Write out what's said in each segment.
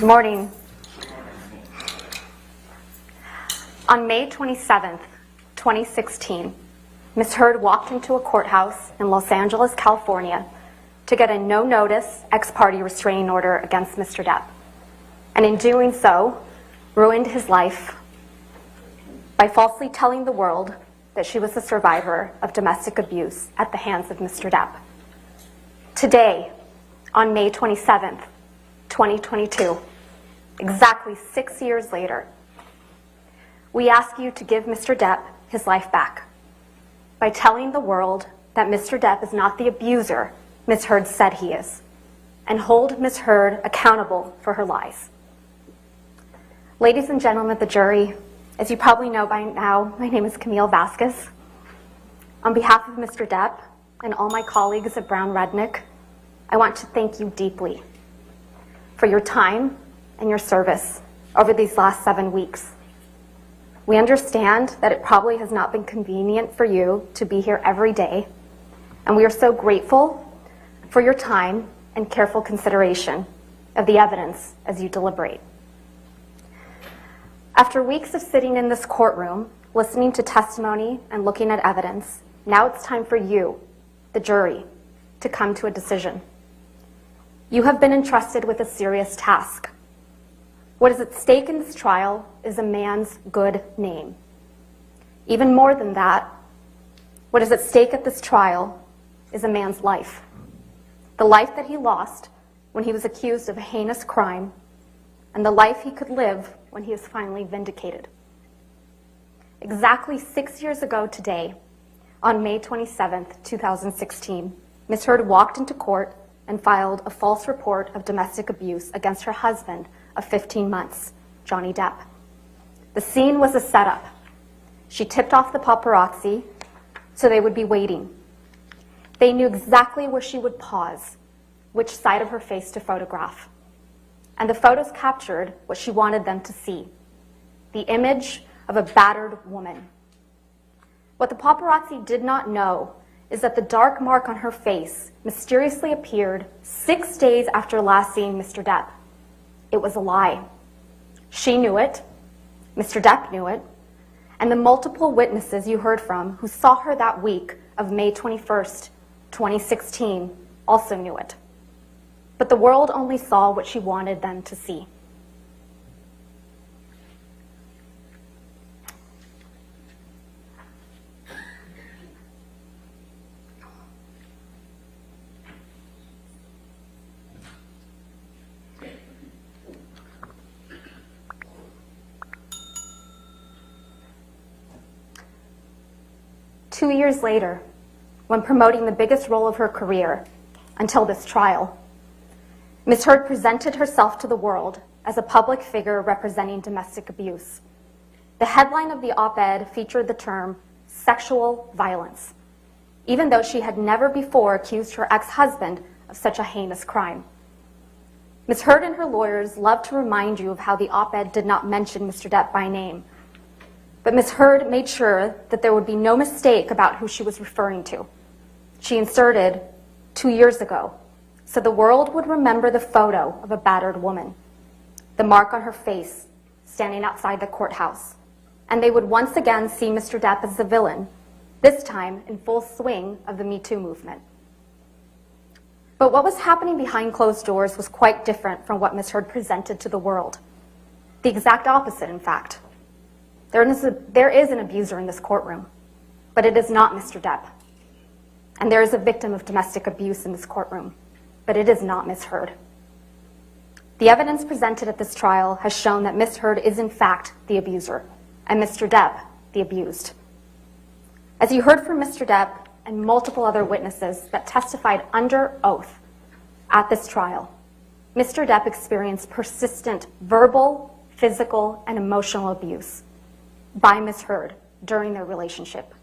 Good morning. On May 27th, 2016, Ms. Heard walked into a courthouse in Los Angeles, California to get a no-notice ex-parte restraining order against Mr. Depp, and in doing so, ruined his life by falsely telling the world that she was a survivor of domestic abuse at the hands of Mr. Depp. Today, on May 27th, 2022, exactly 6 years later, we ask you to give Mr. Depp his life back by telling the world that Mr. Depp is not the abuser Ms. Heard said he is, and hold Ms. Heard accountable for her lies. Ladies and gentlemen of the jury, as you probably know by now, my name is Camille Vasquez. On behalf of Mr. Depp and all my colleagues at Brown Rudnick, I want to thank you deeply for your time and your service over these last 7 weeks. We understand that it probably has not been convenient for you to be here every day, and we are so grateful for your time and careful consideration of the evidence as you deliberate. After weeks of sitting in this courtroom, listening to testimony and looking at evidence, now it's time for you, the jury, to come to a decision. You have been entrusted with a serious task. What is at stake in this trial is a man's good name. Even more than that, what is at stake at this trial is a man's life. The life that he lost when he was accused of a heinous crime, and the life he could live when he is finally vindicated. Exactly 6 years ago today, on May 27th, 2016, Ms. Heard walked into court and filed a false report of domestic abuse against her husband of 15 months, Johnny Depp. The scene was a setup. She tipped off the paparazzi so they would be waiting. They knew exactly where she would pause, which side of her face to photograph. And the photos captured what she wanted them to see, the image of a battered woman. What the paparazzi did not know is that the dark mark on her face mysteriously appeared 6 days after last seeing Mr. Depp. It was a lie. She knew it, Mr. Depp knew it, and the multiple witnesses you heard from who saw her that week of May 21st, 2016, also knew it. But the world only saw what she wanted them to see. Two years later, when promoting the biggest role of her career until this trial, Ms. Heard presented herself to the world as a public figure representing domestic abuse. The headline of the op-ed featured the term sexual violence, even though she had never before accused her ex-husband of such a heinous crime. Ms. Heard and her lawyers love to remind you of how the op-ed did not mention Mr. Depp by name, but Ms. Heard made sure that there would be no mistake about who she was referring to. She inserted 2 years ago, so the world would remember the photo of a battered woman, the mark on her face standing outside the courthouse, and they would once again see Mr. Depp as the villain, this time in full swing of the Me Too movement. But what was happening behind closed doors was quite different from what Ms. Heard presented to the world. The exact opposite, in fact. There is an abuser in this courtroom, but it is not Mr. Depp. And there is a victim of domestic abuse in this courtroom, but it is not Ms. Heard. The evidence presented at this trial has shown that Ms. Heard is in fact the abuser, and Mr. Depp the abused. As you heard from Mr. Depp and multiple other witnesses that testified under oath at this trial, Mr. Depp experienced persistent verbal, physical, and emotional abuse by Ms. Heard during their relationship.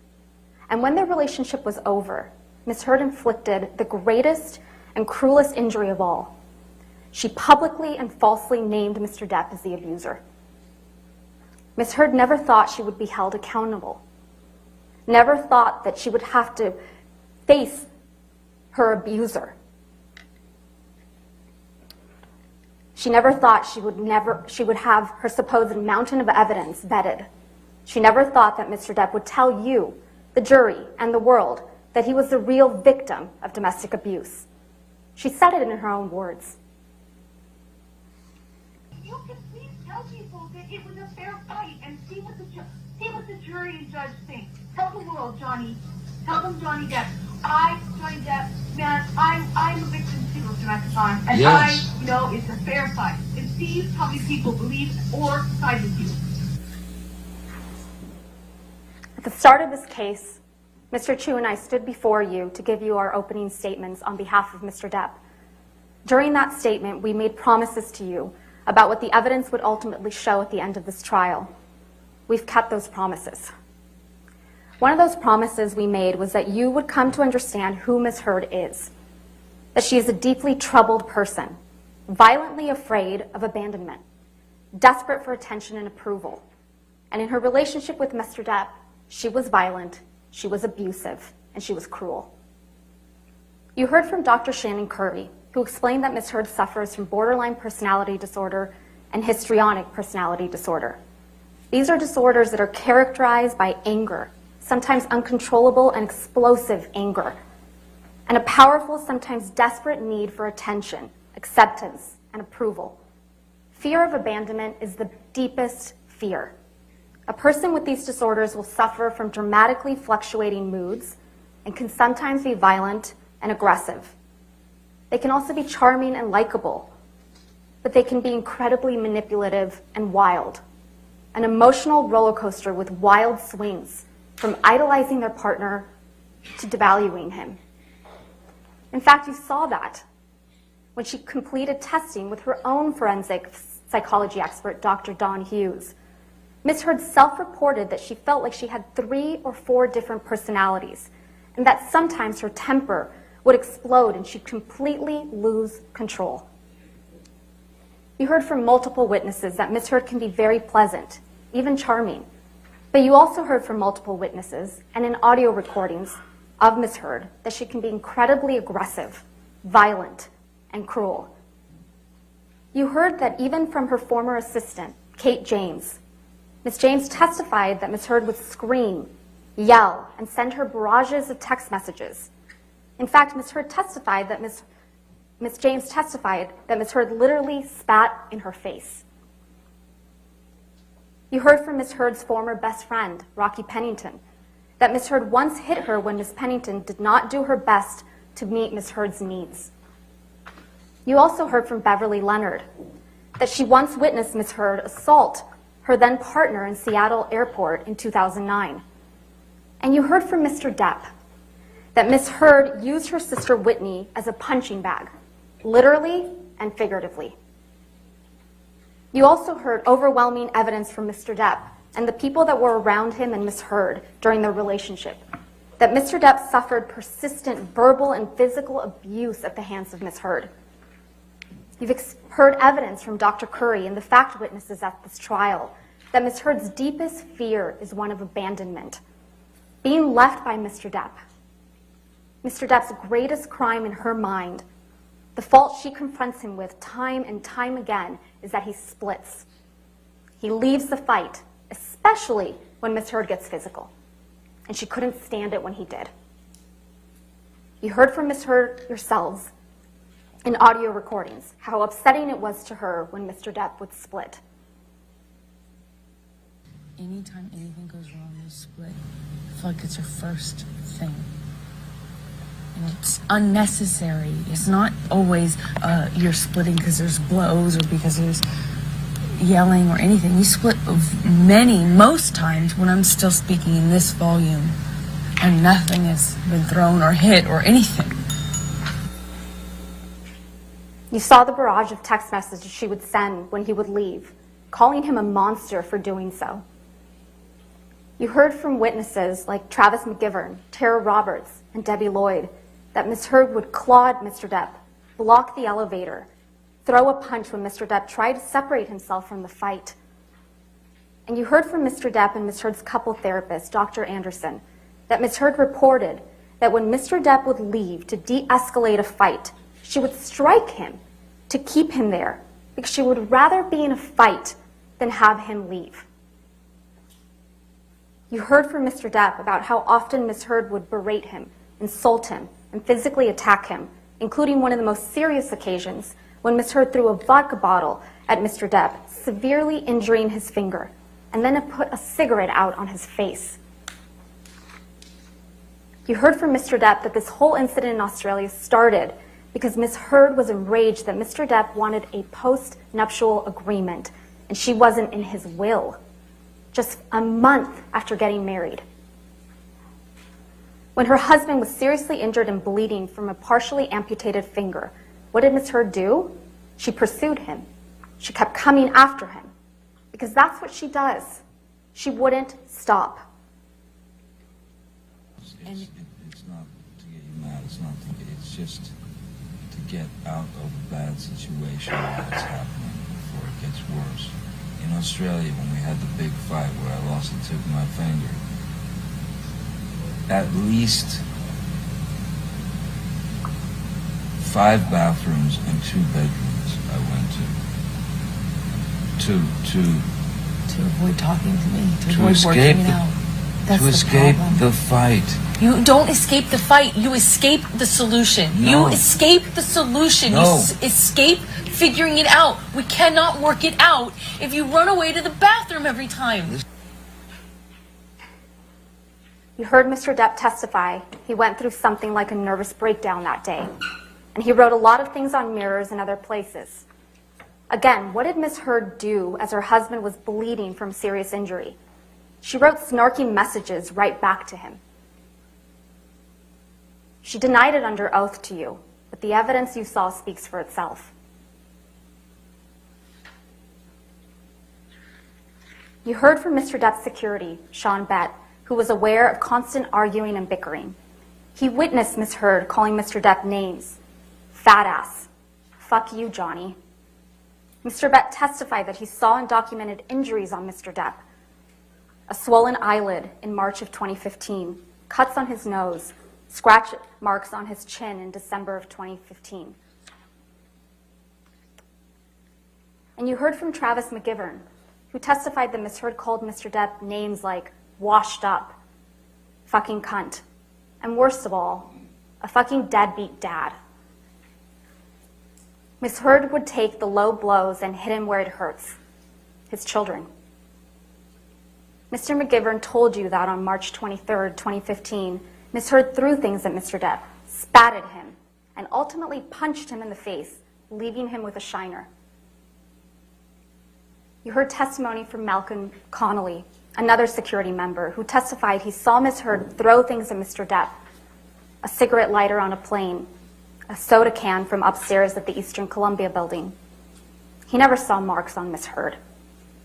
And when their relationship was over, Ms. Heard inflicted the greatest and cruelest injury of all. She publicly and falsely named Mr. Depp as the abuser. Ms. Heard never thought she would be held accountable, never thought that she would have to face her abuser. She never thought she would have her supposed mountain of evidence vetted. She never thought that Mr. Depp would tell you, the jury, and the world that he was the real victim of domestic abuse. She said it in her own words. You can please tell people that it was a fair fight and see what the jury and judge think. Tell the world, Johnny. Tell them, Johnny Depp. Johnny Depp, man, I'm a victim too of domestic violence, and yes. I know it's a fair fight. And see how many people believe or side with you. At the start of this case, Mr. Chu and I stood before you to give you our opening statements on behalf of Mr. Depp. During that statement, we made promises to you about what the evidence would ultimately show at the end of this trial. We've kept those promises. One of those promises we made was that you would come to understand who Ms. Heard is, that she is a deeply troubled person, violently afraid of abandonment, desperate for attention and approval. And in her relationship with Mr. Depp, she was violent, she was abusive, and she was cruel. You heard from Dr. Shannon Curry, who explained that Ms. Heard suffers from borderline personality disorder and histrionic personality disorder. These are disorders that are characterized by anger, sometimes uncontrollable and explosive anger, and a powerful, sometimes desperate need for attention, acceptance, and approval. Fear of abandonment is the deepest fear. A person with these disorders will suffer from dramatically fluctuating moods and can sometimes be violent and aggressive. They can also be charming and likable, but they can be incredibly manipulative and wild. An emotional roller coaster with wild swings, from idolizing their partner to devaluing him. In fact, you saw that when she completed testing with her own forensic psychology expert, Dr. Dawn Hughes. Ms. Heard self-reported that she felt like she had 3 or 4 different personalities, and that sometimes her temper would explode and she'd completely lose control. You heard from multiple witnesses that Ms. Heard can be very pleasant, even charming. But you also heard from multiple witnesses and in audio recordings of Ms. Heard that she can be incredibly aggressive, violent, and cruel. You heard that even from her former assistant, Kate James. Ms. James testified that Ms. Heard would scream, yell, and send her barrages of text messages. In fact, Ms. Heard testified that Ms. James testified that Ms. Heard literally spat in her face. You heard from Ms. Heard's former best friend, Rocky Pennington, that Ms. Heard once hit her when Ms. Pennington did not do her best to meet Ms. Heard's needs. You also heard from Beverly Leonard that she once witnessed Ms. Heard assault her then partner in Seattle Airport in 2009. And you heard from Mr. Depp that Ms. Heard used her sister Whitney as a punching bag, literally and figuratively. You also heard overwhelming evidence from Mr. Depp and the people that were around him and Ms. Heard during their relationship, that Mr. Depp suffered persistent verbal and physical abuse at the hands of Ms. Heard. You've heard evidence from Dr. Curry and the fact witnesses at this trial that Ms. Heard's deepest fear is one of abandonment, being left by Mr. Depp. Mr. Depp's greatest crime in her mind, the fault she confronts him with time and time again, is that he splits. He leaves the fight, especially when Ms. Heard gets physical, and she couldn't stand it when he did. You heard from Ms. Heard yourselves in audio recordings how upsetting it was to her when Mr. Depp would split. Anytime anything goes wrong, you split. I feel like it's your first thing. And it's unnecessary. It's not always you're splitting because there's blows or because there's yelling or anything. You split most times when I'm still speaking in this volume and nothing has been thrown or hit or anything. You saw the barrage of text messages she would send when he would leave, calling him a monster for doing so. You heard from witnesses like Travis McGivern, Tara Roberts, and Debbie Lloyd that Ms. Heard would clod Mr. Depp, block the elevator, throw a punch when Mr. Depp tried to separate himself from the fight. And you heard from Mr. Depp and Ms. Heard's couple therapist, Dr. Anderson, that Ms. Heard reported that when Mr. Depp would leave to de-escalate a fight, she would strike him to keep him there because she would rather be in a fight than have him leave. You heard from Mr. Depp about how often Ms. Heard would berate him, insult him, and physically attack him, including one of the most serious occasions when Ms. Heard threw a vodka bottle at Mr. Depp, severely injuring his finger, and then put a cigarette out on his face. You heard from Mr. Depp that this whole incident in Australia started because Ms. Heard was enraged that Mr. Depp wanted a post-nuptial agreement, and she wasn't in his will, just a month after getting married. When her husband was seriously injured and bleeding from a partially amputated finger, what did Ms. Heard do? She pursued him. She kept coming after him, because that's what she does. She wouldn't stop. It's not to get you mad. It's just to get out of a bad situation that's happening before it gets worse. In Australia, when we had the big fight where I lost the tip of my finger, at least 5 bathrooms and 2 bedrooms I went To avoid talking to me, to avoid escape working it out. That's to the escape problem. the fight. You don't escape the fight. You escape the solution. No. You escape the solution. No. You escape figuring it out. We cannot work it out if you run away to the bathroom every time. You heard Mr. Depp testify. He went through something like a nervous breakdown that day, and he wrote a lot of things on mirrors and other places. Again, what did Ms. Heard do as her husband was bleeding from serious injury? She wrote snarky messages right back to him. She denied it under oath to you, but the evidence you saw speaks for itself. You heard from Mr. Depp's security, Sean Bett, who was aware of constant arguing and bickering. He witnessed Ms. Heard calling Mr. Depp names. Fat ass. Fuck you, Johnny. Mr. Bett testified that he saw and documented injuries on Mr. Depp. A swollen eyelid in March of 2015, cuts on his nose, scratch marks on his chin in December of 2015. And you heard from Travis McGivern, who testified that Ms. Heard called Mr. Depp names like washed up, fucking cunt, and worst of all, a fucking deadbeat dad. Ms. Heard would take the low blows and hit him where it hurts, his children. Mr. McGivern told you that on March 23rd, 2015, Ms. Heard threw things at Mr. Depp, spat at him, and ultimately punched him in the face, leaving him with a shiner. You heard testimony from Malcolm Connolly, another security member, who testified he saw Ms. Heard throw things at Mr. Depp, a cigarette lighter on a plane, a soda can from upstairs at the Eastern Columbia building. He never saw marks on Ms. Heard,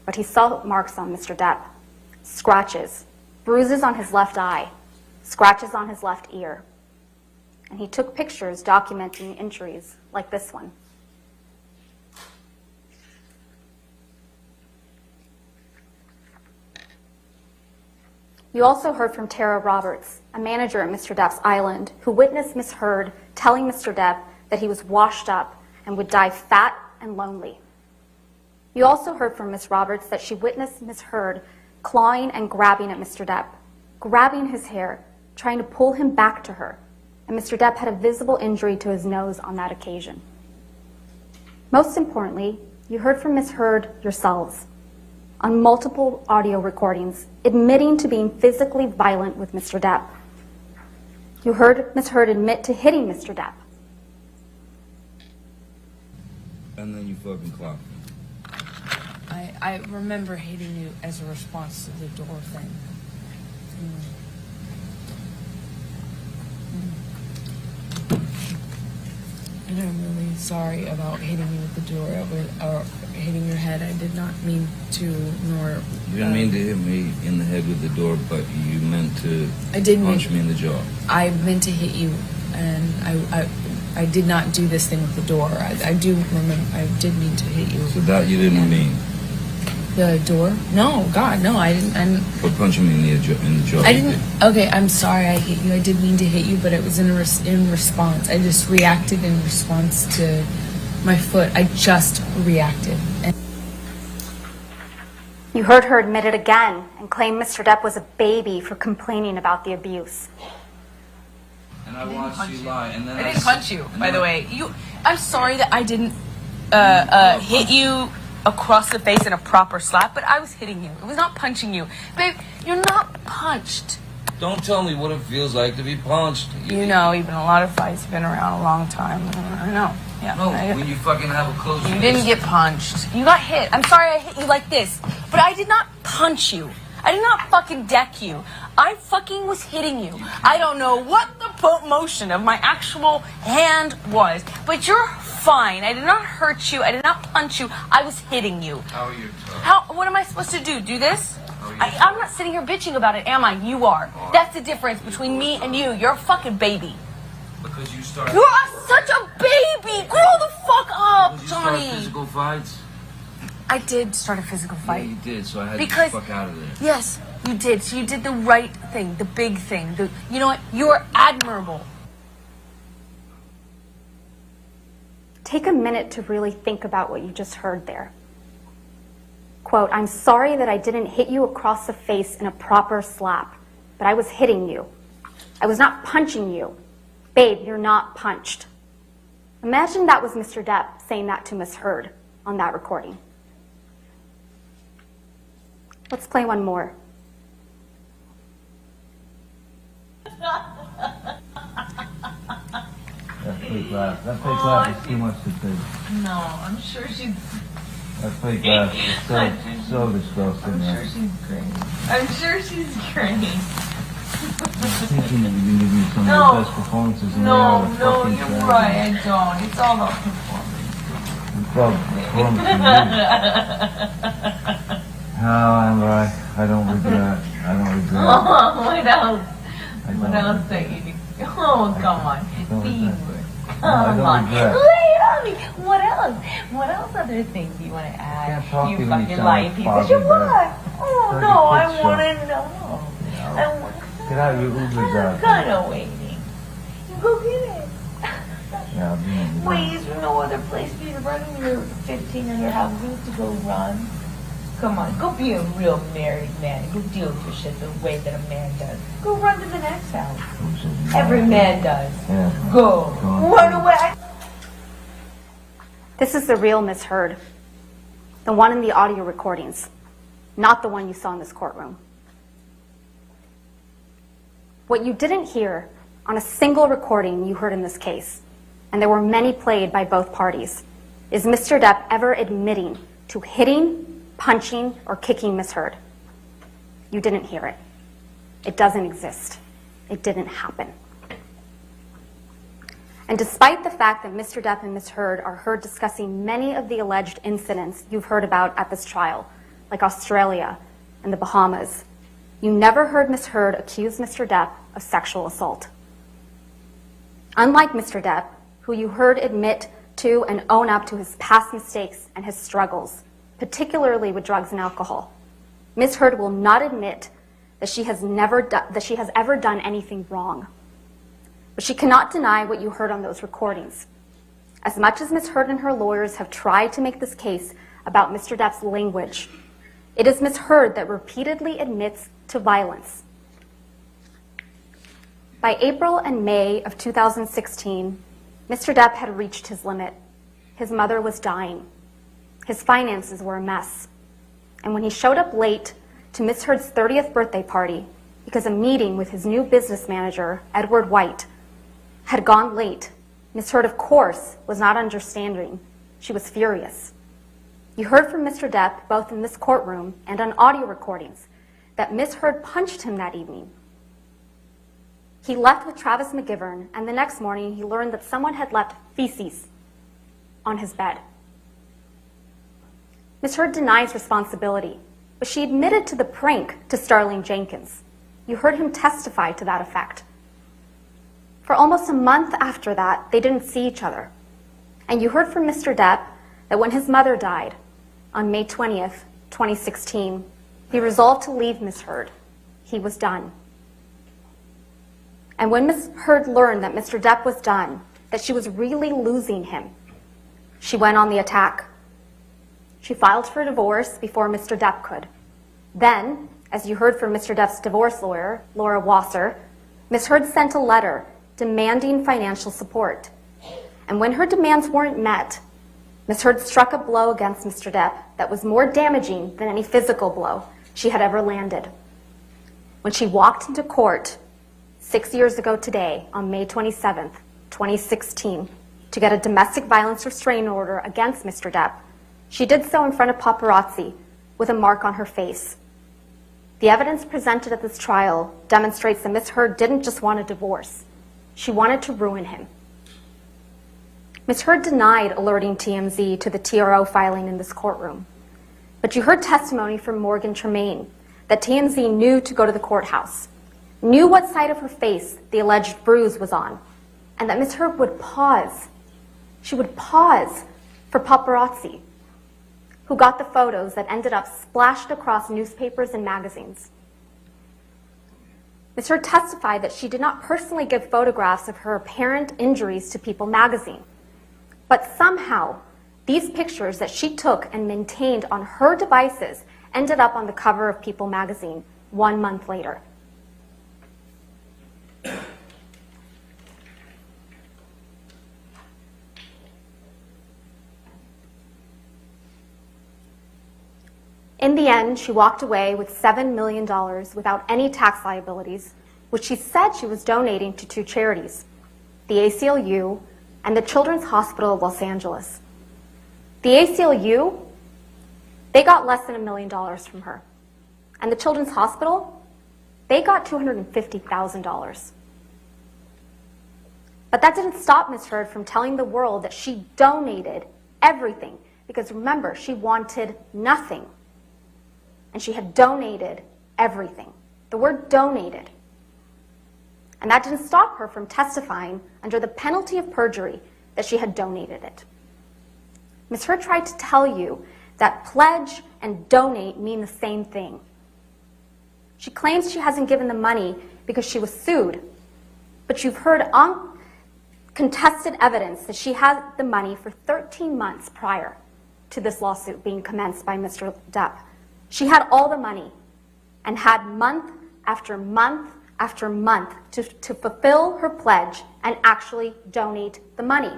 but he saw marks on Mr. Depp, scratches, bruises on his left eye, scratches on his left ear. And he took pictures documenting injuries like this one. You also heard from Tara Roberts, a manager at Mr. Depp's Island, who witnessed Ms. Heard telling Mr. Depp that he was washed up and would die fat and lonely. You also heard from Ms. Roberts that she witnessed Ms. Heard clawing and grabbing at Mr. Depp, grabbing his hair, trying to pull him back to her, and Mr. Depp had a visible injury to his nose on that occasion. Most importantly, you heard from Ms. Heard yourselves on multiple audio recordings admitting to being physically violent with Mr. Depp. You heard Ms. Heard admit to hitting Mr. Depp. And then you fucking clocked me. I remember hating you as a response to the door thing. And I'm really sorry about hitting you with the door or hitting your head. I did not mean to, nor... You didn't mean to hit me in the head with the door, but you meant to punch me in the jaw. I meant to hit you, and I did not do this thing with the door. I do remember, I did mean to hit you. So that you didn't mean? The door? No, God, no, I didn't. But punching me in the jaw. I didn't. Okay, I'm sorry I hit you. I did mean to hit you, but it was in response. I just reacted in response to my foot. I just reacted. And You heard her admit it again and claim Mr. Depp was a baby for complaining about the abuse. And I watched you lie, and then I didn't punch you, by the way. I'm sorry that I didn't hit you across the face in a proper slap, but I was hitting you. It was not punching you. Babe, you're not punched. Don't tell me what it feels like to be punched. You know, you've been in a lot of fights. You've been around a long time. I know. Yeah. No, when you fucking have a close. You didn't get punched. You got hit. I'm sorry I hit you like this, but I did not punch you. I did not fucking deck you. I fucking was hitting you. I don't know what the motion of my actual hand was, but you're fine. I did not hurt you. I did not punch you. I was hitting you. How are you? What am I supposed to do? Do this? I'm not sitting here bitching about it, am I? You are. That's the difference between me and you. You're a fucking baby. Because you started. You're such a baby. Grow the fuck up, Did you Johnny. start physical fights? I did start a physical Yeah, fight. you did. So I had Because- to get the fuck out of there. Yes, you did. So you did the right thing, the big thing. You know what? You're admirable. Take a minute to really think about what you just heard there. Quote, I'm sorry that I didn't hit you across the face in a proper slap, but I was hitting you. I was not punching you. Babe, you're not punched. Imagine that was Mr. Depp saying that to Miss Heard on that recording. Let's play one more. That fake laugh. That fake laugh is too much to take. No, I'm sure she's. That fake laugh is so disgusting. I'm sure she's great. I'm sure she's great. I'm thinking that you can give me some of No. the best performances in No, the no, you're right. I don't. It's all about performance. It's all performance in you. No, Amber, I don't regret. I don't regret. Oh, what else? I don't What else regret. that you do? Oh, come on. don't Be regret. good. No, I Come don't on. regret. Lay it on me. What else? What else other things do you want to add? Can't talk You to you when you fucking sound lying like piece Bobby of shit. Bear. What? Oh, Like a no, I kid's want show. to know. I want Get out your Ubers out. I'm kind of waiting. You go get it. Yeah, I'll be in the Wait, is there no other place for you to run in your 1,500 houses to go run? Come on, go be a real married man. Go deal with your shit the way that a man does. Go run to the next house. Every man does. Yeah. Go. Run away. This is the real Miss Heard, the one in the audio recordings, not the one you saw in this courtroom. What you didn't hear on a single recording you heard in this case, and there were many played by both parties, is Mr. Depp ever admitting to hitting, punching, or kicking Miss Heard. You didn't hear it. It doesn't exist. It didn't happen. And despite the fact that Mr. Depp and Miss Heard are heard discussing many of the alleged incidents you've heard about at this trial, like Australia and the Bahamas, you never heard Miss Heard accuse Mr. Depp of sexual assault. Unlike Mr. Depp, who you heard admit to and own up to his past mistakes and his struggles, particularly with drugs and alcohol, Ms. Heard will not admit that she has ever done anything wrong. But she cannot deny what you heard on those recordings. As much as Ms. Heard and her lawyers have tried to make this case about Mr. Depp's language, it is Ms. Heard that repeatedly admits to violence. By April and May of 2016, Mr. Depp had reached his limit. His mother was dying. His finances were a mess. And when he showed up late to Ms. Heard's 30th birthday party because a meeting with his new business manager, Edward White, had gone late, Ms. Heard, of course, was not understanding. She was furious. You heard from Mr. Depp, both in this courtroom and on audio recordings, that Ms. Heard punched him that evening. He left with Travis McGivern, and the next morning he learned that someone had left feces on his bed. Ms. Heard denies responsibility, but she admitted to the prank to Starling Jenkins. You heard him testify to that effect. For almost a month after that, they didn't see each other. And you heard from Mr. Depp that when his mother died on May 20th, 2016, he resolved to leave Ms. Heard. He was done. And when Ms. Heard learned that Mr. Depp was done, that she was really losing him, She went on the attack. She filed for divorce before Mr. Depp could. Then, as you heard from Mr. Depp's divorce lawyer, Laura Wasser, Ms. Heard sent a letter demanding financial support. And when her demands weren't met, Ms. Heard struck a blow against Mr. Depp that was more damaging than any physical blow she had ever landed. When she walked into court 6 years ago today, on May 27th, 2016, to get a domestic violence restraining order against Mr. Depp, she did so in front of paparazzi with a mark on her face. The evidence presented at this trial demonstrates that Ms. Heard didn't just want a divorce. She wanted to ruin him. Ms. Heard denied alerting TMZ to the TRO filing in this courtroom. But you heard testimony from Morgan Tremaine that TMZ knew to go to the courthouse, knew what side of her face the alleged bruise was on, and that Ms. Heard would pause. She would pause for paparazzi, who got the photos that ended up splashed across newspapers and magazines. Ms. Heard testified that she did not personally give photographs of her apparent injuries to People magazine. But somehow, these pictures that she took and maintained on her devices ended up on the cover of People magazine 1 month later. In the end, she walked away with $7 million without any tax liabilities, which she said she was donating to 2 charities, the ACLU and the Children's Hospital of Los Angeles. The ACLU, they got less than $1 million from her. And the Children's Hospital, they got $250,000. But that didn't stop Ms. Heard from telling the world that she donated everything, because remember, she wanted nothing. And she had donated everything. The word donated. And that didn't stop her from testifying under the penalty of perjury that she had donated it. Ms. Heard tried to tell you that pledge and donate mean the same thing. She claims she hasn't given the money because she was sued, but you've heard uncontested evidence that she had the money for 13 months prior to this lawsuit being commenced by Mr. Depp. She had all the money and had month after month after month to fulfill her pledge and actually donate the money.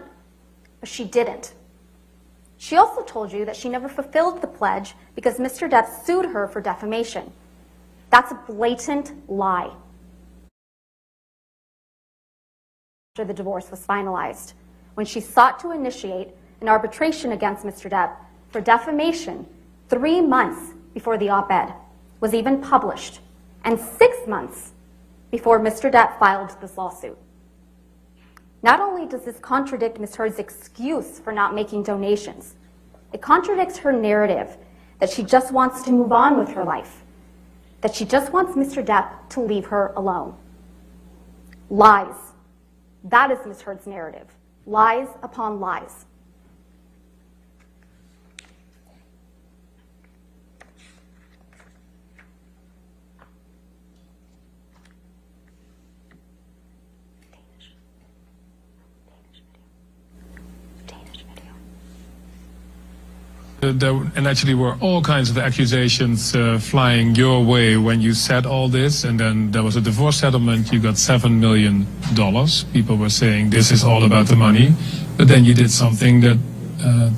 But she didn't. She also told you that she never fulfilled the pledge because Mr. Depp sued her for defamation. That's a blatant lie. After the divorce was finalized, when she sought to initiate an arbitration against Mr. Depp for defamation 3 months before the op-ed was even published, and 6 months before Mr. Depp filed this lawsuit. Not only does this contradict Ms. Heard's excuse for not making donations, it contradicts her narrative that she just wants to move on with her life, that she just wants Mr. Depp to leave her alone. Lies. That is Ms. Heard's narrative. Lies upon lies. And actually were all kinds of accusations flying your way when you said all this, and then there was a divorce settlement, you got $7 million. People were saying this is all about the money, but then you did something that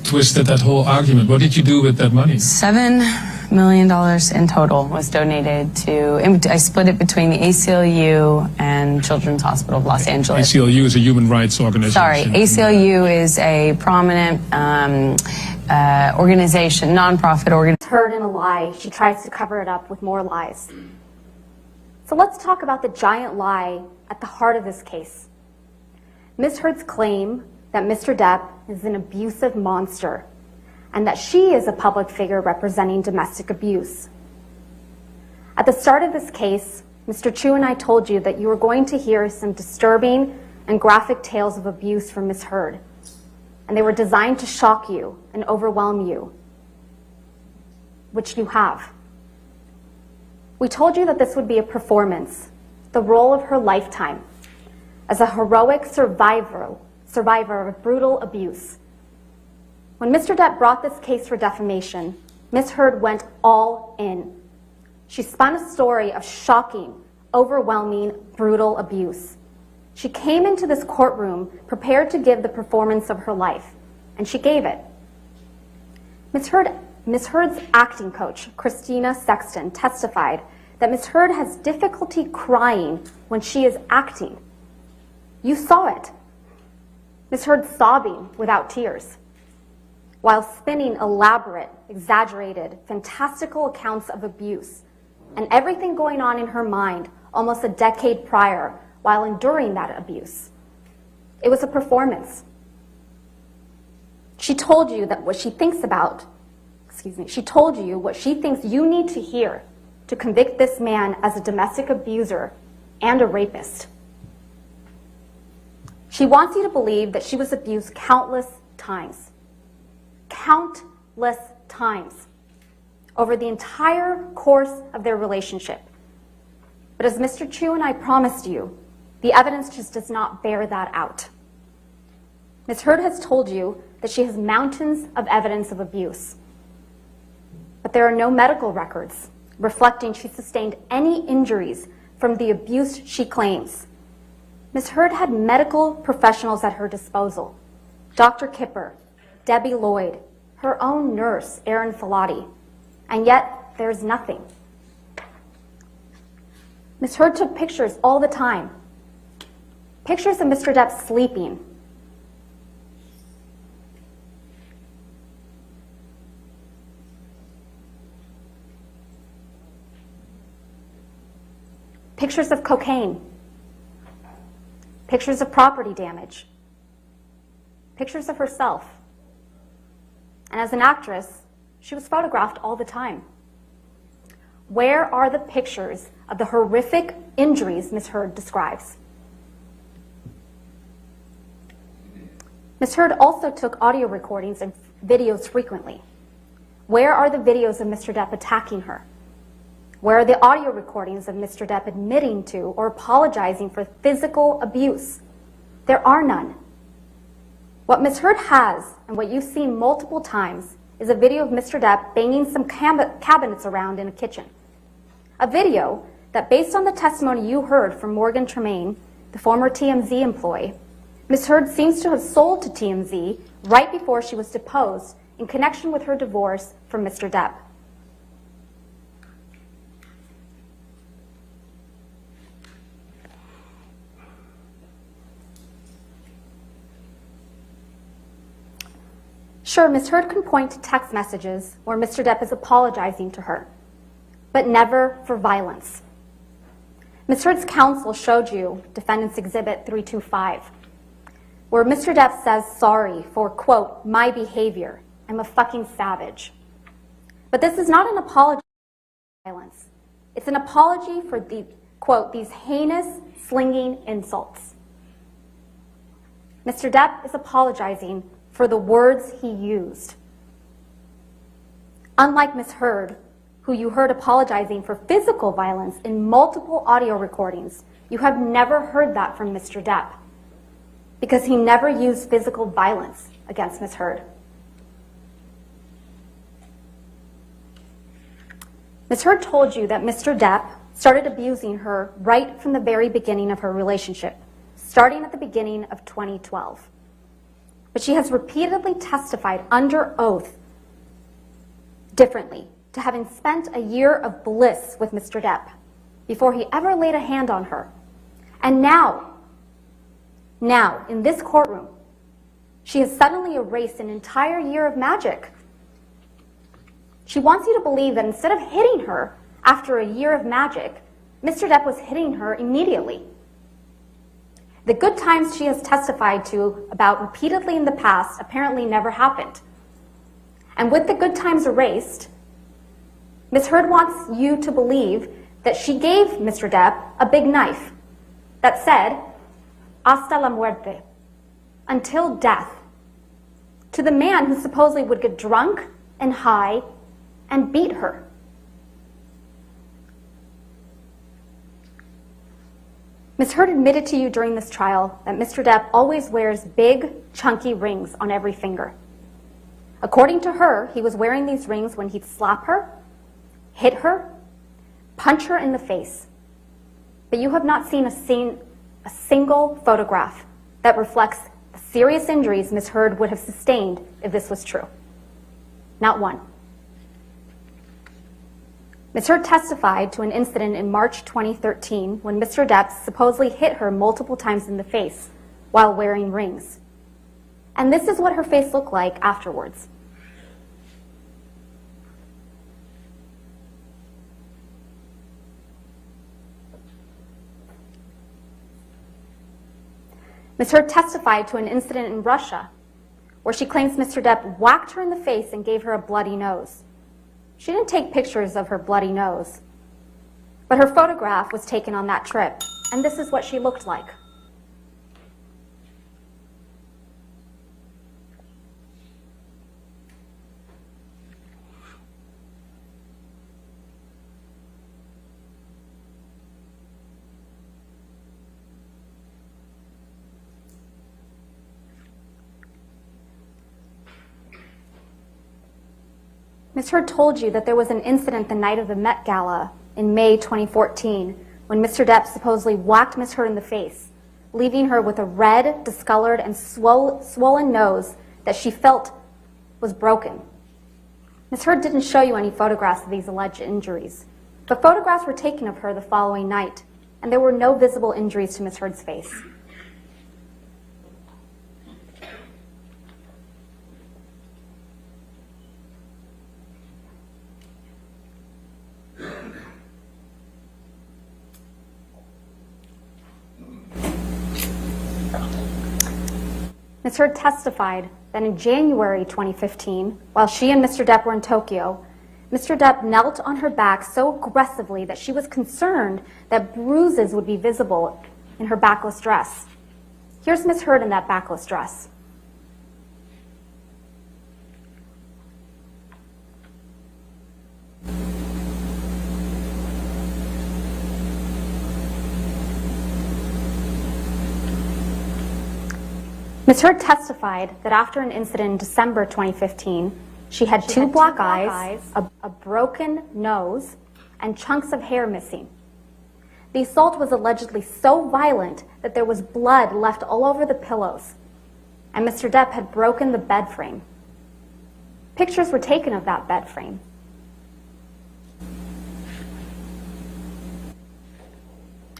twisted that whole argument. What did you do with that money? $7 million in total was donated to, I split it between the ACLU and Children's Hospital of Los Angeles. ACLU is a human rights organization. Sorry, ACLU is a prominent organization, nonprofit organization. Heard in a lie, she tries to cover it up with more lies. So let's talk about the giant lie at the heart of this case. Ms. Heard's claim that Mr. Depp is an abusive monster and that she is a public figure representing domestic abuse. At the start of this case, Mr. Chu and I told you that you were going to hear some disturbing and graphic tales of abuse from Ms. Heard, and they were designed to shock you and overwhelm you, which you have. We told you that this would be a performance, the role of her lifetime, as a heroic survivor of brutal abuse. When Mr. Depp brought this case for defamation, Ms. Heard went all in. She spun a story of shocking, overwhelming, brutal abuse. She came into this courtroom prepared to give the performance of her life, and she gave it. Ms. Heard's acting coach, Christina Sexton, testified that Ms. Heard has difficulty crying when she is acting. You saw it. Ms. Heard sobbing without tears, while spinning elaborate, exaggerated, fantastical accounts of abuse and everything going on in her mind almost a decade prior while enduring that abuse. It was a performance. She told you that what she thinks about, she told you what she thinks you need to hear to convict this man as a domestic abuser and a rapist. She wants you to believe that she was abused countless times. Countless times over the entire course of their relationship. But as Mr. Chu and I promised you, the evidence just does not bear that out. Ms. Heard has told you that she has mountains of evidence of abuse, but there are no medical records reflecting she sustained any injuries from the abuse she claims. Ms. Heard had medical professionals at her disposal: Dr. Kipper, Debbie Lloyd, her own nurse, Erin Filati, and yet there's nothing. Ms. Heard took pictures all the time. Pictures of Mr. Depp sleeping. Pictures of cocaine. Pictures of property damage. Pictures of herself. And as an actress, she was photographed all the time. Where are the pictures of the horrific injuries Ms. Heard describes? Ms. Heard also took audio recordings and videos frequently. Where are the videos of Mr. Depp attacking her? Where are the audio recordings of Mr. Depp admitting to or apologizing for physical abuse? There are none. What Ms. Heard has, and what you've seen multiple times, is a video of Mr. Depp banging some cabinets around in a kitchen. A video that, based on the testimony you heard from Morgan Tremaine, the former TMZ employee, Ms. Heard seems to have sold to TMZ right before she was deposed in connection with her divorce from Mr. Depp. Sure, Ms. Heard can point to text messages where Mr. Depp is apologizing to her, but never for violence. Ms. Heard's counsel showed you Defendant's Exhibit 325, where Mr. Depp says sorry for, quote, my behavior. I'm a fucking savage. But this is not an apology for violence. It's an apology for the, quote, these heinous, slinging insults. Mr. Depp is apologizing for the words he used. Unlike Ms. Heard, who you heard apologizing for physical violence in multiple audio recordings, you have never heard that from Mr. Depp, because he never used physical violence against Ms. Heard. Ms. Heard told you that Mr. Depp started abusing her right from the very beginning of her relationship, starting at the beginning of 2012. But she has repeatedly testified under oath differently to having spent a year of bliss with Mr. Depp before he ever laid a hand on her. And now, in this courtroom, she has suddenly erased an entire year of magic. She wants you to believe that instead of hitting her after a year of magic, Mr. Depp was hitting her immediately. The good times she has testified to about repeatedly in the past apparently never happened. And with the good times erased, Ms. Heard wants you to believe that she gave Mr. Depp a big knife that said, hasta la muerte, until death, to the man who supposedly would get drunk and high and beat her. Ms. Heard admitted to you during this trial that Mr. Depp always wears big, chunky rings on every finger. According to her, he was wearing these rings when he'd slap her, hit her, punch her in the face. But you have not seen a single photograph that reflects the serious injuries Ms. Heard would have sustained if this was true. Not one. Ms. Heard testified to an incident in March 2013 when Mr. Depp supposedly hit her multiple times in the face while wearing rings. And this is what her face looked like afterwards. Ms. Heard testified to an incident in Russia where she claims Mr. Depp whacked her in the face and gave her a bloody nose. She didn't take pictures of her bloody nose, but her photograph was taken on that trip, and this is what she looked like. Ms. Heard told you that there was an incident the night of the Met Gala in May 2014 when Mr. Depp supposedly whacked Ms. Heard in the face, leaving her with a red, discolored, and swollen nose that she felt was broken. Ms. Heard didn't show you any photographs of these alleged injuries, but photographs were taken of her the following night, and there were no visible injuries to Ms. Heard's face. Ms. Heard testified that in January 2015, while she and Mr. Depp were in Tokyo, Mr. Depp knelt on her back so aggressively that she was concerned that bruises would be visible in her backless dress. Here's Ms. Heard in that backless dress. Ms. Heard testified that after an incident in December 2015, she had two black eyes, a broken nose, and chunks of hair missing. The assault was allegedly so violent that there was blood left all over the pillows, and Mr. Depp had broken the bed frame. Pictures were taken of that bed frame.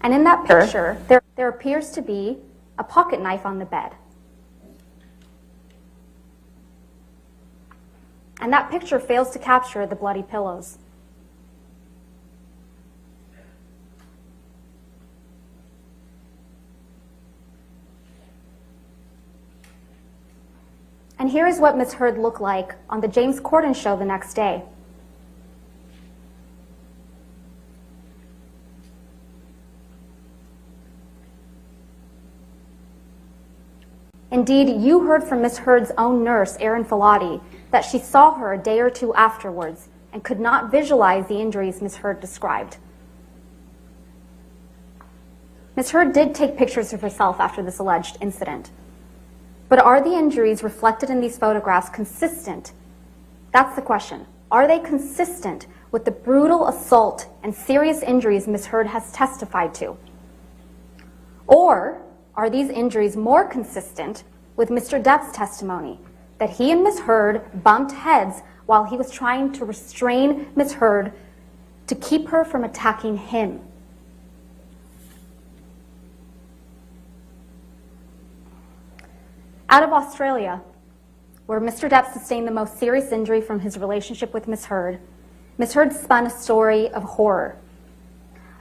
And in that picture, there appears to be a pocket knife on the bed. And that picture fails to capture the bloody pillows. And here is what Ms. Heard looked like on the James Corden show the next day. Indeed, you heard from Ms. Heard's own nurse, Erin Filati, that she saw her a day or two afterwards and could not visualize the injuries Ms. Heard described. Ms. Heard did take pictures of herself after this alleged incident. But are the injuries reflected in these photographs consistent? That's the question. Are they consistent with the brutal assault and serious injuries Ms. Heard has testified to? Or are these injuries more consistent with Mr. Depp's testimony that he and Ms. Heard bumped heads while he was trying to restrain Ms. Heard to keep her from attacking him? Out of Australia, where Mr. Depp sustained the most serious injury from his relationship with Ms. Heard spun a story of horror.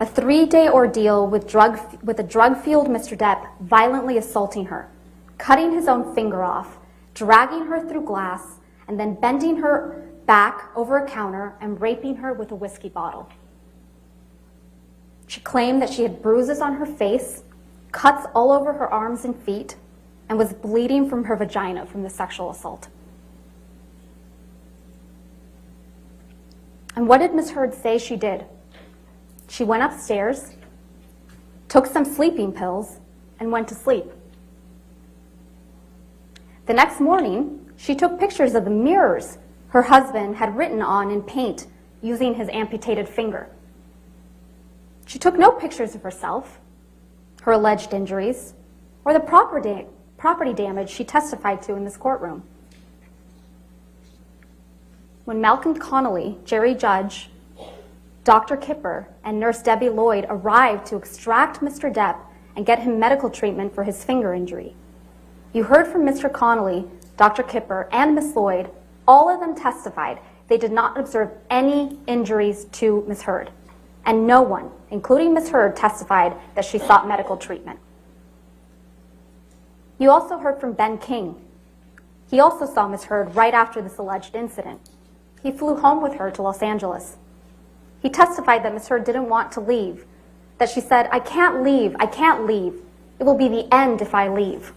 A 3-day ordeal with a drug-fueled Mr. Depp violently assaulting her, cutting his own finger off, dragging her through glass, and then bending her back over a counter and raping her with a whiskey bottle. She claimed that she had bruises on her face, cuts all over her arms and feet, and was bleeding from her vagina from the sexual assault. And what did Ms. Heard say she did? She went upstairs, took some sleeping pills, and went to sleep. The next morning, She took pictures of the mirrors her husband had written on in paint using his amputated finger. She took no pictures of herself, her alleged injuries, or the property damage she testified to in this courtroom. When Malcolm Connolly, Jerry Judge, Dr. Kipper, and Nurse Debbie Lloyd arrived to extract Mr. Depp and get him medical treatment for his finger injury, you heard from Mr. Connolly, Dr. Kipper, and Ms. Lloyd. All of them testified they did not observe any injuries to Ms. Heard, and no one, including Ms. Heard, testified that she sought medical treatment. You also heard from Ben King. He also saw Ms. Heard right after this alleged incident. He flew home with her to Los Angeles. He testified that Ms. Heard didn't want to leave, that she said, "I can't leave, I can't leave. It will be the end if I leave."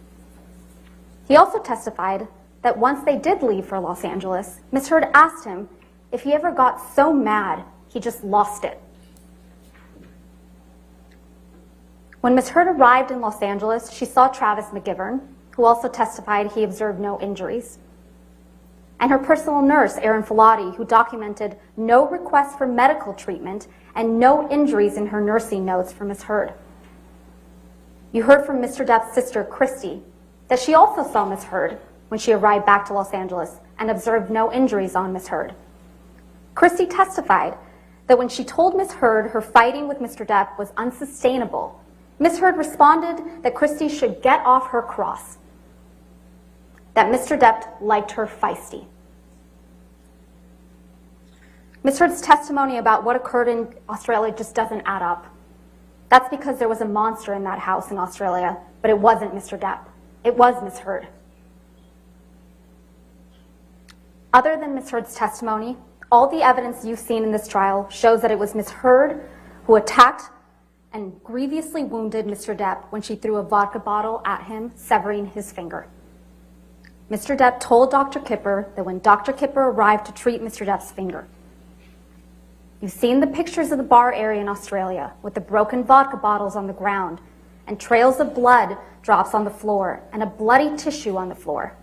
He also testified that once they did leave for Los Angeles, Ms. Heard asked him if he ever got so mad he just lost it. When Ms. Heard arrived in Los Angeles, she saw Travis McGivern, who also testified he observed no injuries, and her personal nurse, Erin Filati, who documented no requests for medical treatment and no injuries in her nursing notes for Ms. Heard. You heard from Mr. Depp's sister, Christy, that she also saw Ms. Heard when she arrived back to Los Angeles and observed no injuries on Ms. Heard. Christy testified that when she told Ms. Heard her fighting with Mr. Depp was unsustainable, Ms. Heard responded that Christy should get off her cross, that Mr. Depp liked her feisty. Ms. Heard's testimony about what occurred in Australia just doesn't add up. That's because there was a monster in that house in Australia, but it wasn't Mr. Depp. It was Ms. Heard. Other than Ms. Heard's testimony, all the evidence you've seen in this trial shows that it was Ms. Heard who attacked and grievously wounded Mr. Depp when she threw a vodka bottle at him, severing his finger. Mr. Depp told Dr. Kipper that when Dr. Kipper arrived to treat Mr. Depp's finger. You've seen the pictures of the bar area in Australia with the broken vodka bottles on the ground and trails of blood drops on the floor and a bloody tissue on the floor.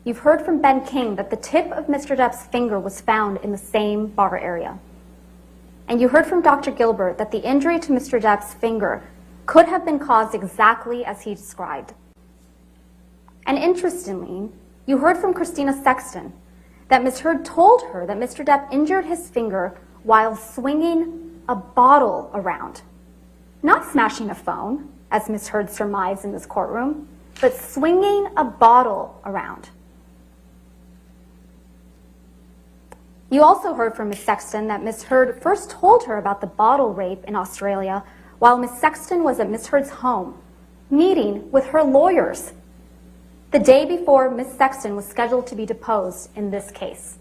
You've heard from Ben King that the tip of Mr. Depp's finger was found in the same bar area. And you heard from Dr. Gilbert that the injury to Mr. Depp's finger could have been caused exactly as he described. And interestingly, you heard from Christina Sexton that Ms. Heard told her that Mr. Depp injured his finger while swinging a bottle around. Not smashing a phone, as Ms. Heard surmised in this courtroom, but swinging a bottle around. You also heard from Ms. Sexton that Ms. Heard first told her about the bottle rape in Australia while Ms. Sexton was at Ms. Heard's home, meeting with her lawyers, the day before Ms. Sexton was scheduled to be deposed in this case.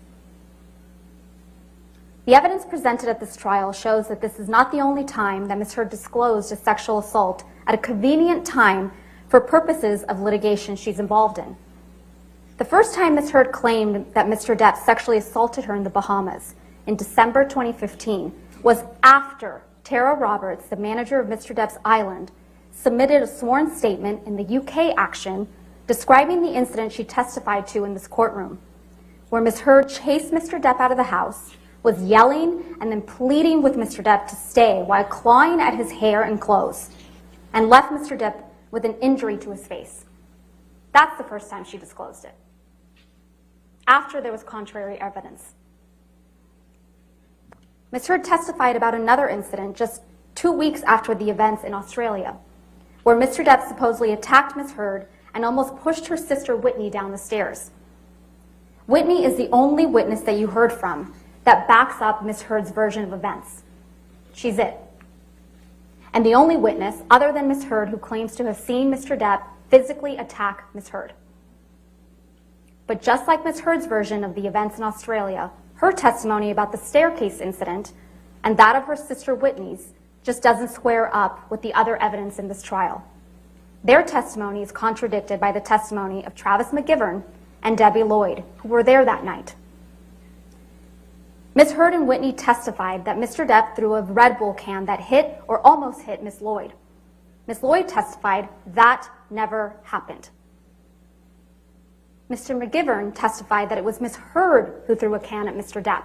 The evidence presented at this trial shows that this is not the only time that Ms. Heard disclosed a sexual assault at a convenient time for purposes of litigation she's involved in. The first time Ms. Heard claimed that Mr. Depp sexually assaulted her in the Bahamas in December 2015 was after Tara Roberts, the manager of Mr. Depp's island, submitted a sworn statement in the UK action describing the incident she testified to in this courtroom, where Ms. Heard chased Mr. Depp out of the house, was yelling and then pleading with Mr. Depp to stay while clawing at his hair and clothes, and left Mr. Depp with an injury to his face. That's the first time she disclosed it, after there was contrary evidence. Ms. Heard testified about another incident just 2 weeks after the events in Australia, where Mr. Depp supposedly attacked Ms. Heard and almost pushed her sister Whitney down the stairs. Whitney is the only witness that you heard from that backs up Ms. Heard's version of events. She's it. And the only witness, other than Ms. Heard, who claims to have seen Mr. Depp physically attack Ms. Heard. But just like Ms. Heard's version of the events in Australia, her testimony about the staircase incident and that of her sister Whitney's just doesn't square up with the other evidence in this trial. Their testimony is contradicted by the testimony of Travis McGivern and Debbie Lloyd, who were there that night. Ms. Heard and Whitney testified that Mr. Depp threw a Red Bull can that hit or almost hit Ms. Lloyd. Ms. Lloyd testified that never happened. Mr. McGivern testified that it was Ms. Heard who threw a can at Mr. Depp.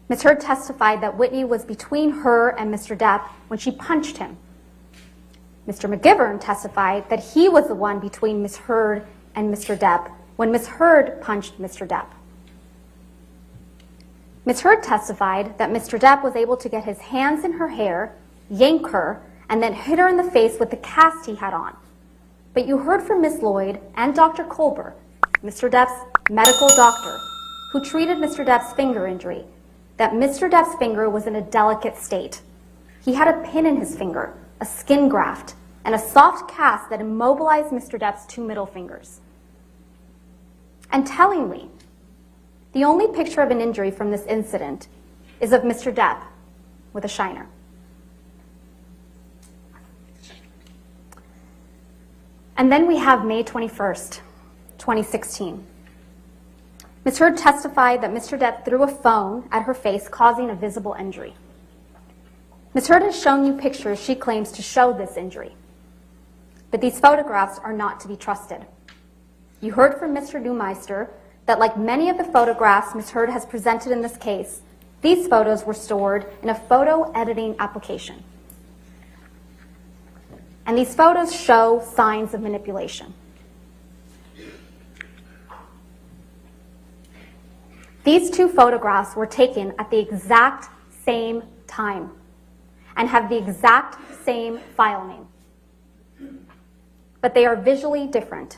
Ms. Heard testified that Whitney was between her and Mr. Depp when she punched him. Mr. McGivern testified that he was the one between Ms. Heard and Mr. Depp when Ms. Heard punched Mr. Depp. Ms. Heard testified that Mr. Depp was able to get his hands in her hair, yank her, and then hit her in the face with the cast he had on. But you heard from Ms. Lloyd and Dr. Colbert, Mr. Depp's medical doctor, who treated Mr. Depp's finger injury, that Mr. Depp's finger was in a delicate state. He had a pin in his finger, a skin graft, and a soft cast that immobilized Mr. Depp's two middle fingers. And tellingly, the only picture of an injury from this incident is of Mr. Depp with a shiner. And then we have May 21st, 2016. Ms. Heard testified that Mr. Depp threw a phone at her face, causing a visible injury. Ms. Heard has shown you pictures she claims to show this injury. But these photographs are not to be trusted. You heard from Mr. Neumeister that, like many of the photographs Ms. Heard has presented in this case, these photos were stored in a photo editing application. And these photos show signs of manipulation. These two photographs were taken at the exact same time and have the exact same file name. But they are visually different.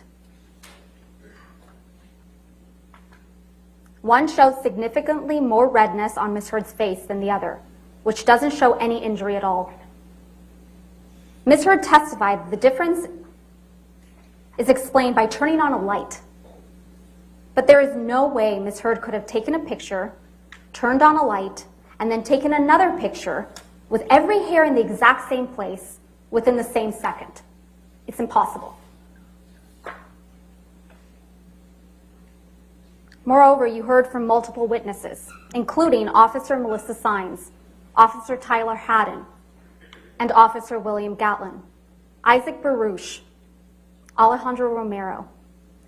One shows significantly more redness on Ms. Heard's face than the other, which doesn't show any injury at all. Ms. Heard testified that the difference is explained by turning on a light. But there is no way Ms. Heard could have taken a picture, turned on a light, and then taken another picture with every hair in the exact same place within the same second. It's impossible. Moreover, you heard from multiple witnesses, including Officer Melissa Sines, Officer Tyler Haddon, and Officer William Gatlin, Isaac Baruch, Alejandro Romero,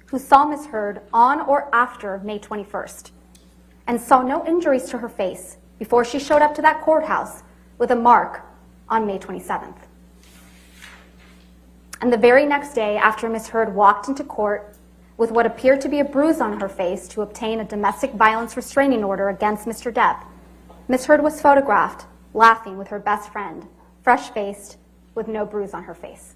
who saw Ms. Heard on or after May 21st and saw no injuries to her face before she showed up to that courthouse with a mark on May 27th. And the very next day, after Ms. Heard walked into court with what appeared to be a bruise on her face to obtain a domestic violence restraining order against Mr. Depp, Ms. Heard was photographed laughing with her best friend, fresh-faced, with no bruise on her face.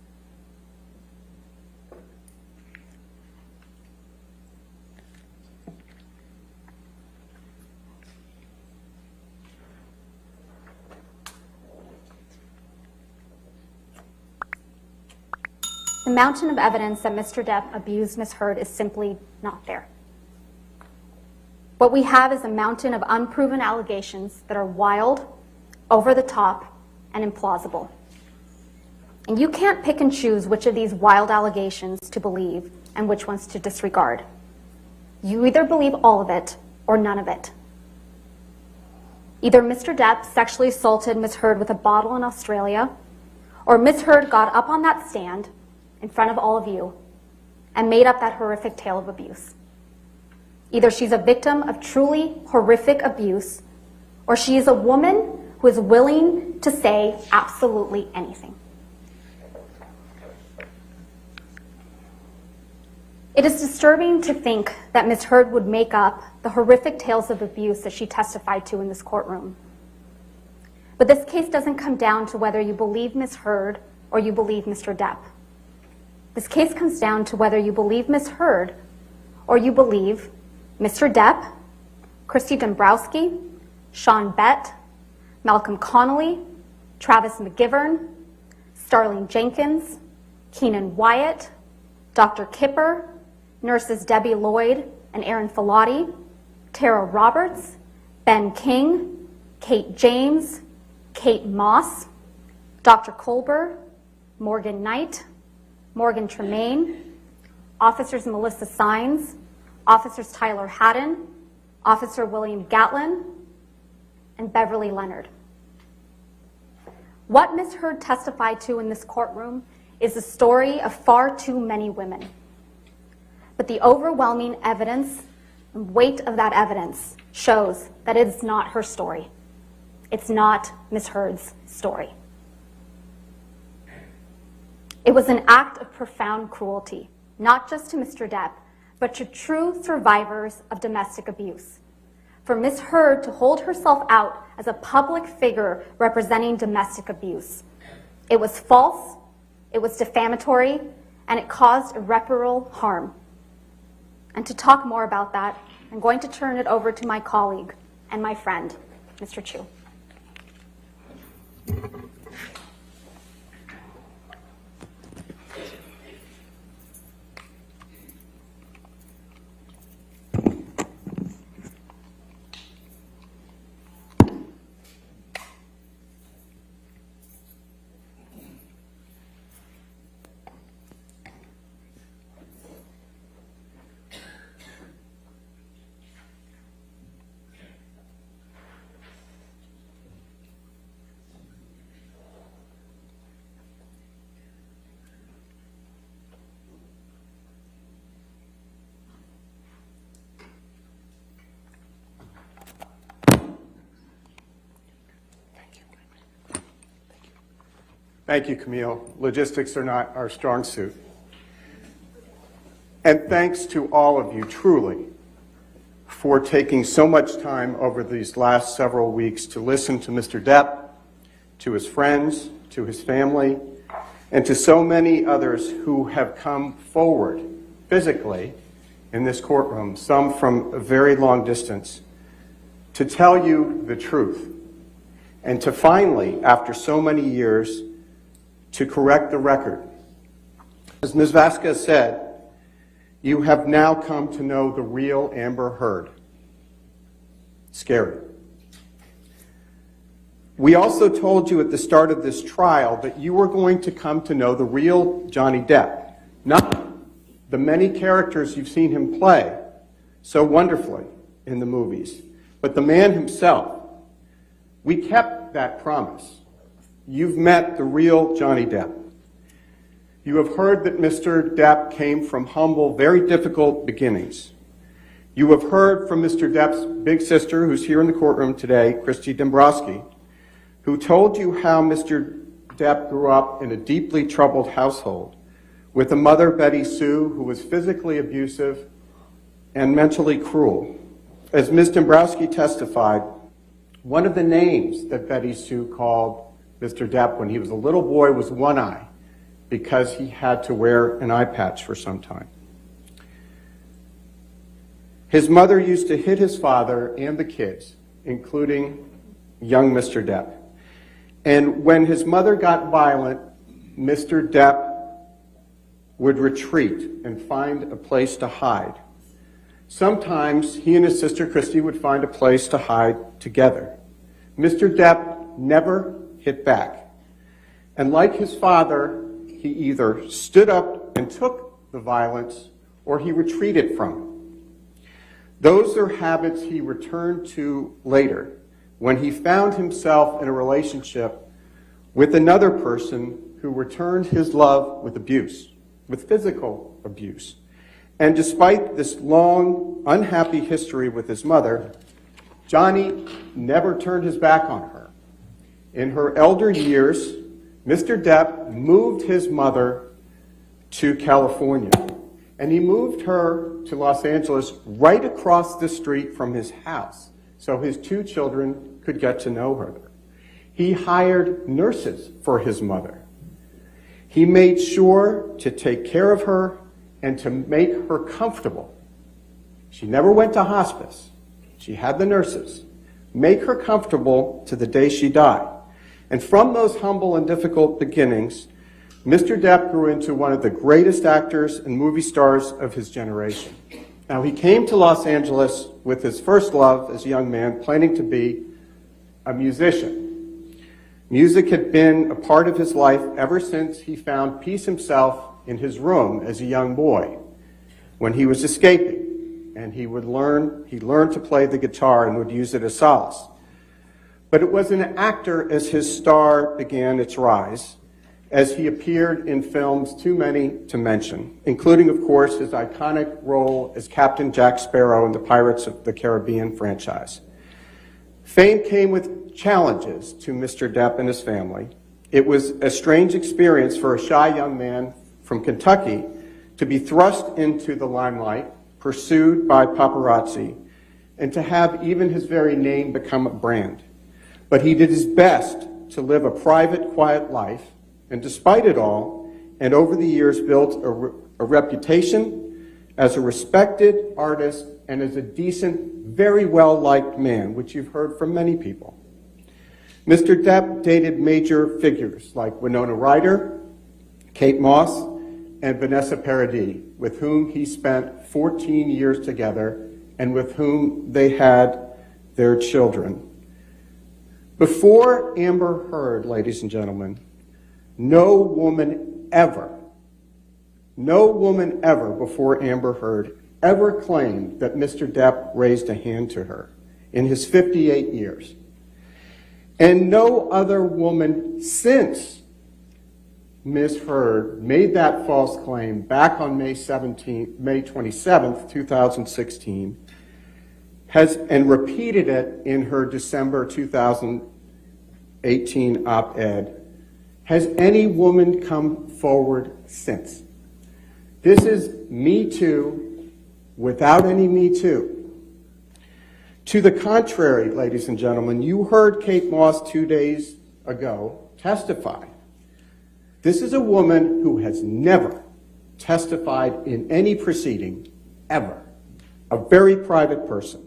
The mountain of evidence that Mr. Depp abused Ms. Heard is simply not there. What we have is a mountain of unproven allegations that are wild, over the top, and implausible. And you can't pick and choose which of these wild allegations to believe and which ones to disregard. You either believe all of it or none of it. Either Mr. Depp sexually assaulted Ms. Heard with a bottle in Australia, or Ms. Heard got up on that stand in front of all of you and made up that horrific tale of abuse. Either she's a victim of truly horrific abuse, or she is a woman who is willing to say absolutely anything. It is disturbing to think that Ms. Heard would make up the horrific tales of abuse that she testified to in this courtroom. But this case doesn't come down to whether you believe Ms. Heard or you believe Mr. Depp. This case comes down to whether you believe Ms. Heard or you believe Mr. Depp, Christy Dombrowski, Sean Bett, Malcolm Connolly, Travis McGivern, Starling Jenkins, Keenan Wyatt, Dr. Kipper, nurses Debbie Lloyd and Erin Filati, Tara Roberts, Ben King, Kate James, Kate Moss, Dr. Colbert, Morgan Knight, Morgan Tremaine, Officers Melissa Sines, Officers Tyler Haddon, Officer William Gatlin, and Beverly Leonard. What Ms. Heard testified to in this courtroom is the story of far too many women. but the overwhelming evidence and weight of that evidence shows that it is not her story. It's not Ms. Heard's story. It was an act of profound cruelty, not just to Mr. Depp, but to true survivors of domestic abuse. For Ms. Heard to hold herself out as a public figure representing domestic abuse. It was false, it was defamatory, and it caused irreparable harm. And to talk more about that, I'm going to turn it over to my colleague and my friend, Mr. Chu. Thank you, Camille. Logistics are not our strong suit. And thanks to all of you, truly, for taking so much time over these last several weeks to listen to Mr. Depp, to his friends, to his family, and to so many others who have come forward physically in this courtroom, some from a very long distance, to tell you the truth, and to finally, after so many years, to correct the record. As Ms. Vasquez said, you have now come to know the real Amber Heard. Scary. We also told you at the start of this trial that you were going to come to know the real Johnny Depp, not the many characters you've seen him play so wonderfully in the movies, but the man himself. We kept that promise. You've met the real Johnny Depp. You have heard that Mr. Depp came from humble, very difficult beginnings. You have heard from Mr. Depp's big sister, who's here in the courtroom today, Christy Dombrowski, who told you how Mr. Depp grew up in a deeply troubled household with a mother, Betty Sue, who was physically abusive and mentally cruel. As Ms. Dombrowski testified, one of the names that Betty Sue called Mr. Depp when he was a little boy was One Eye, because he had to wear an eye patch for some time. His mother used to hit his father and the kids, including young Mr. Depp. And when his mother got violent, Mr. Depp would retreat and find a place to hide. Sometimes he and his sister Christy would find a place to hide together. Mr. Depp never hit back. And like his father, he either stood up and took the violence or he retreated from it. Those are habits he returned to later when he found himself in a relationship with another person who returned his love with abuse, with physical abuse. And despite this long, unhappy history with his mother, Johnny never turned his back on her. In her elder years, Mr. Depp moved his mother to California, and he moved her to Los Angeles right across the street from his house so his two children could get to know her. He hired nurses for his mother. He made sure to take care of her and to make her comfortable. She never went to hospice. She had the nurses make her comfortable to the day she died. And from those humble and difficult beginnings, Mr. Depp grew into one of the greatest actors and movie stars of his generation. Now, he came to Los Angeles with his first love as a young man, planning to be a musician. Music had been a part of his life ever since he found peace himself in his room as a young boy, when he was escaping, and he learned to play the guitar and would use it as solace. But it was an actor as his star began its rise, as he appeared in films too many to mention, including, of course, his iconic role as Captain Jack Sparrow in the Pirates of the Caribbean franchise. Fame came with challenges to Mr. Depp and his family. It was a strange experience for a shy young man from Kentucky to be thrust into the limelight, pursued by paparazzi, and to have even his very name become a brand. But he did his best to live a private, quiet life, and despite it all, and over the years built a reputation as a respected artist and as a decent, very well-liked man, which you've heard from many people. Mr. Depp dated major figures like Winona Ryder, Kate Moss, and Vanessa Paradis, with whom he spent 14 years together and with whom they had their children. Before Amber Heard, ladies and gentlemen, no woman ever before Amber Heard ever claimed that Mr. Depp raised a hand to her in his 58 years. And no other woman since Ms. Heard made that false claim back on May 27th, 2016, and repeated it in her December 2018 op-ed. Has any woman come forward since? This is Me Too without any Me Too. To the contrary, ladies and gentlemen, you heard Kate Moss 2 days ago testify. This is a woman who has never testified in any proceeding, ever. A very private person.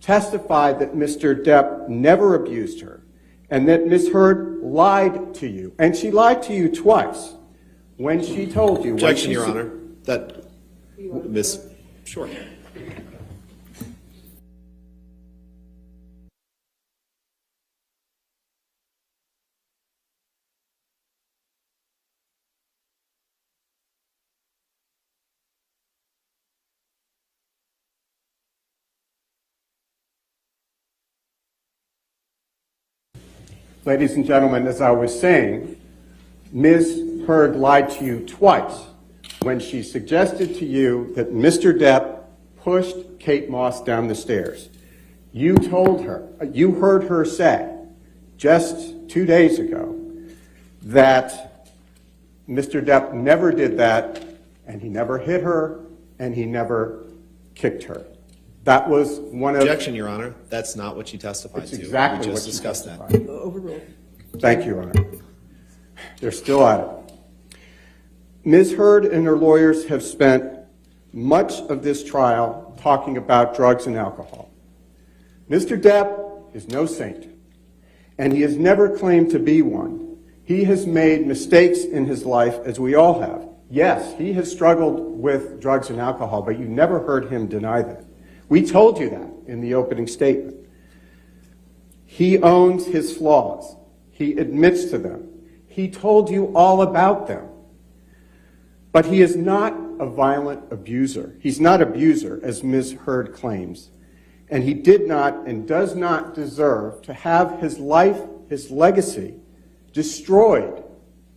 Testified that Mr. Depp never abused her, and that Ms. Heard lied to you. And she lied to you twice when she told you. Objection, Your Honor. That, Ms. Sure. Ladies and gentlemen, as I was saying, Ms. Heard lied to you twice when she suggested to you that Mr. Depp pushed Kate Moss down the stairs. You told her, you heard her say just 2 days ago that Mr. Depp never did that, and he never hit her, and he never kicked her. That was one of... Objection, Your Honor. That's not what you testified to. Exactly we what just you discussed testified. that. Overruled. Thank you, Your Honor. They're still at it. Ms. Heard and her lawyers have spent much of this trial talking about drugs and alcohol. Mr. Depp is no saint, and he has never claimed to be one. He has made mistakes in his life, as we all have. Yes, he has struggled with drugs and alcohol, but you never heard him deny that. We told you that in the opening statement. He owns his flaws. He admits to them. He told you all about them. But he is not a violent abuser. He's not an abuser, as Ms. Heard claims. And he did not and does not deserve to have his life, his legacy, destroyed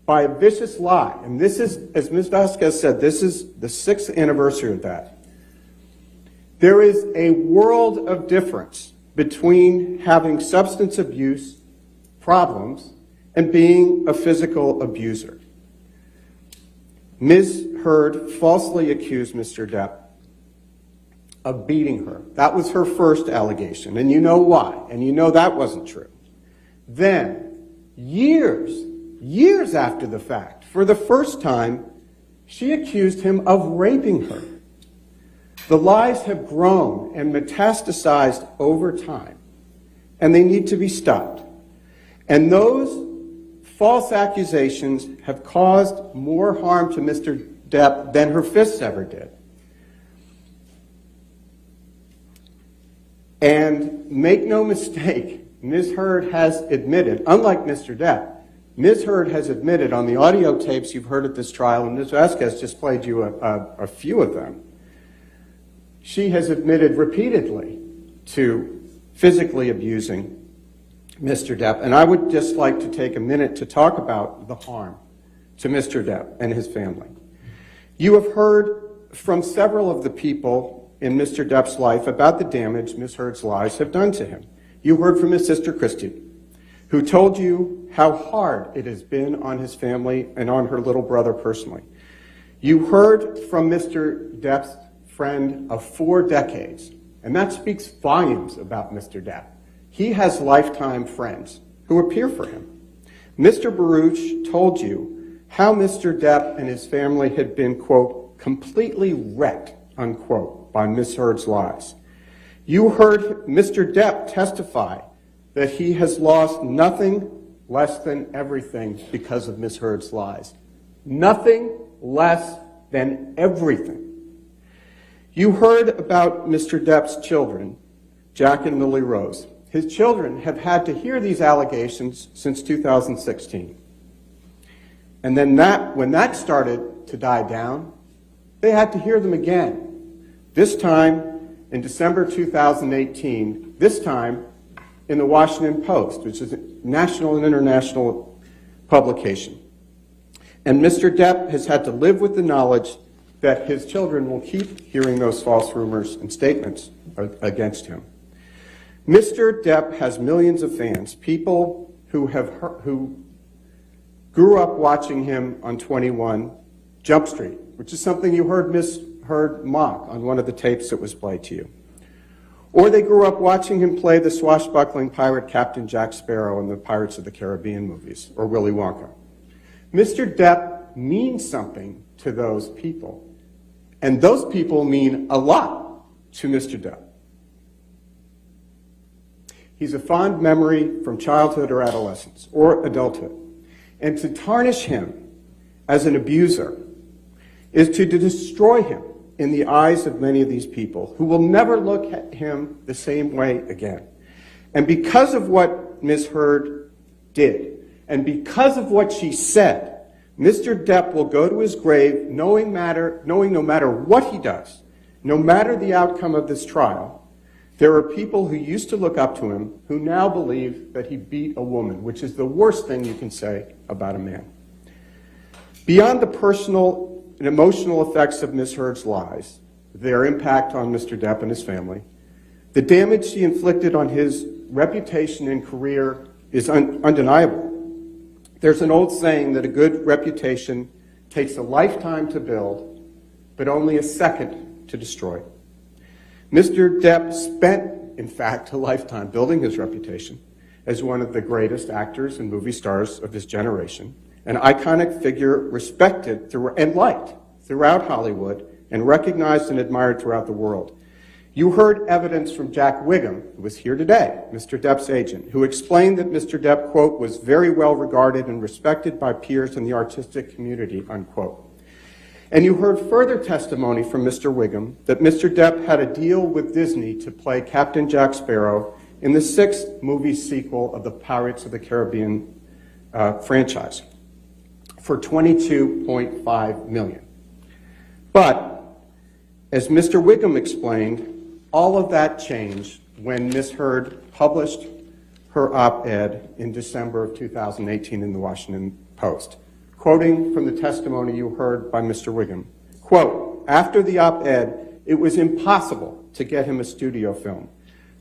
by a vicious lie. And this is, as Ms. Vazquez said, this is the 6th anniversary of that. There is a world of difference between having substance abuse problems and being a physical abuser. Ms. Heard falsely accused Mr. Depp of beating her. That was her first allegation, and you know why, and you know that wasn't true. Then, years after the fact, for the first time, she accused him of raping her. The lies have grown and metastasized over time, and they need to be stopped. And those false accusations have caused more harm to Mr. Depp than her fists ever did. And make no mistake, Ms. Heard has admitted, unlike Mr. Depp, Ms. Heard has admitted on the audio tapes you've heard at this trial, and Ms. Vazquez just played you a few of them, she has admitted repeatedly to physically abusing Mr. Depp. And I would just like to take a minute to talk about the harm to Mr. Depp and his family. You have heard from several of the people in Mr. Depp's life about the damage Ms. Heard's lies have done to him. You heard from his sister Christy, who told you how hard it has been on his family and on her little brother personally. You heard from Mr. Depp's friend of 4 decades, and that speaks volumes about Mr. Depp. He has lifetime friends who appear for him. Mr. Baruch told you how Mr. Depp and his family had been, quote, completely wrecked, unquote, by Ms. Heard's lies. You heard Mr. Depp testify that he has lost nothing less than everything because of Ms. Heard's lies. Nothing less than everything. You heard about Mr. Depp's children, Jack and Lily Rose. His children have had to hear these allegations since 2016. And then when that started to die down, they had to hear them again. This time in December 2018, this time in the Washington Post, which is a national and international publication. And Mr. Depp has had to live with the knowledge that his children will keep hearing those false rumors and statements against him. Mr. Depp has millions of fans, people who grew up watching him on 21 Jump Street, which is something you heard Ms. Heard mock on one of the tapes that was played to you. Or they grew up watching him play the swashbuckling pirate Captain Jack Sparrow in the Pirates of the Caribbean movies, or Willy Wonka. Mr. Depp means something to those people, and those people mean a lot to Mr. Depp. He's a fond memory from childhood or adolescence or adulthood, and to tarnish him as an abuser is to destroy him in the eyes of many of these people who will never look at him the same way again. And because of what Ms. Heard did, and because of what she said, Mr. Depp will go to his grave knowing no matter what he does, no matter the outcome of this trial, there are people who used to look up to him who now believe that he beat a woman, which is the worst thing you can say about a man. Beyond the personal and emotional effects of Ms. Heard's lies, their impact on Mr. Depp and his family, the damage she inflicted on his reputation and career is undeniable. There's an old saying that a good reputation takes a lifetime to build, but only a second to destroy. Mr. Depp spent, in fact, a lifetime building his reputation as one of the greatest actors and movie stars of his generation, an iconic figure respected and liked throughout Hollywood and recognized and admired throughout the world. You heard evidence from Jack Wiggum, who was here today, Mr. Depp's agent, who explained that Mr. Depp, quote, was very well regarded and respected by peers in the artistic community, unquote. And you heard further testimony from Mr. Wiggum that Mr. Depp had a deal with Disney to play Captain Jack Sparrow in the 6th movie sequel of the Pirates of the Caribbean franchise for $22.5 million. But, as Mr. Wiggum explained, all of that changed when Ms. Heard published her op-ed in December of 2018 in the Washington Post. Quoting from the testimony you heard by Mr. Wiggum, quote, after the op-ed, it was impossible to get him a studio film,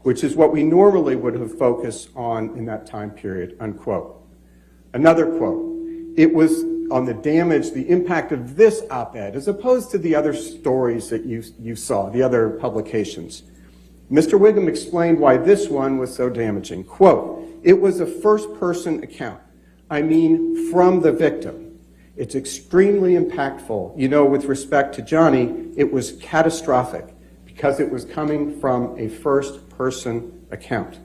which is what we normally would have focused on in that time period, unquote. Another quote, it was on the damage, the impact of this op-ed, as opposed to the other stories that you saw, the other publications. Mr. Wiggum explained why this one was so damaging. Quote, it was a first-person account. I mean, from the victim. It's extremely impactful. You know, with respect to Johnny, it was catastrophic because it was coming from a first-person account.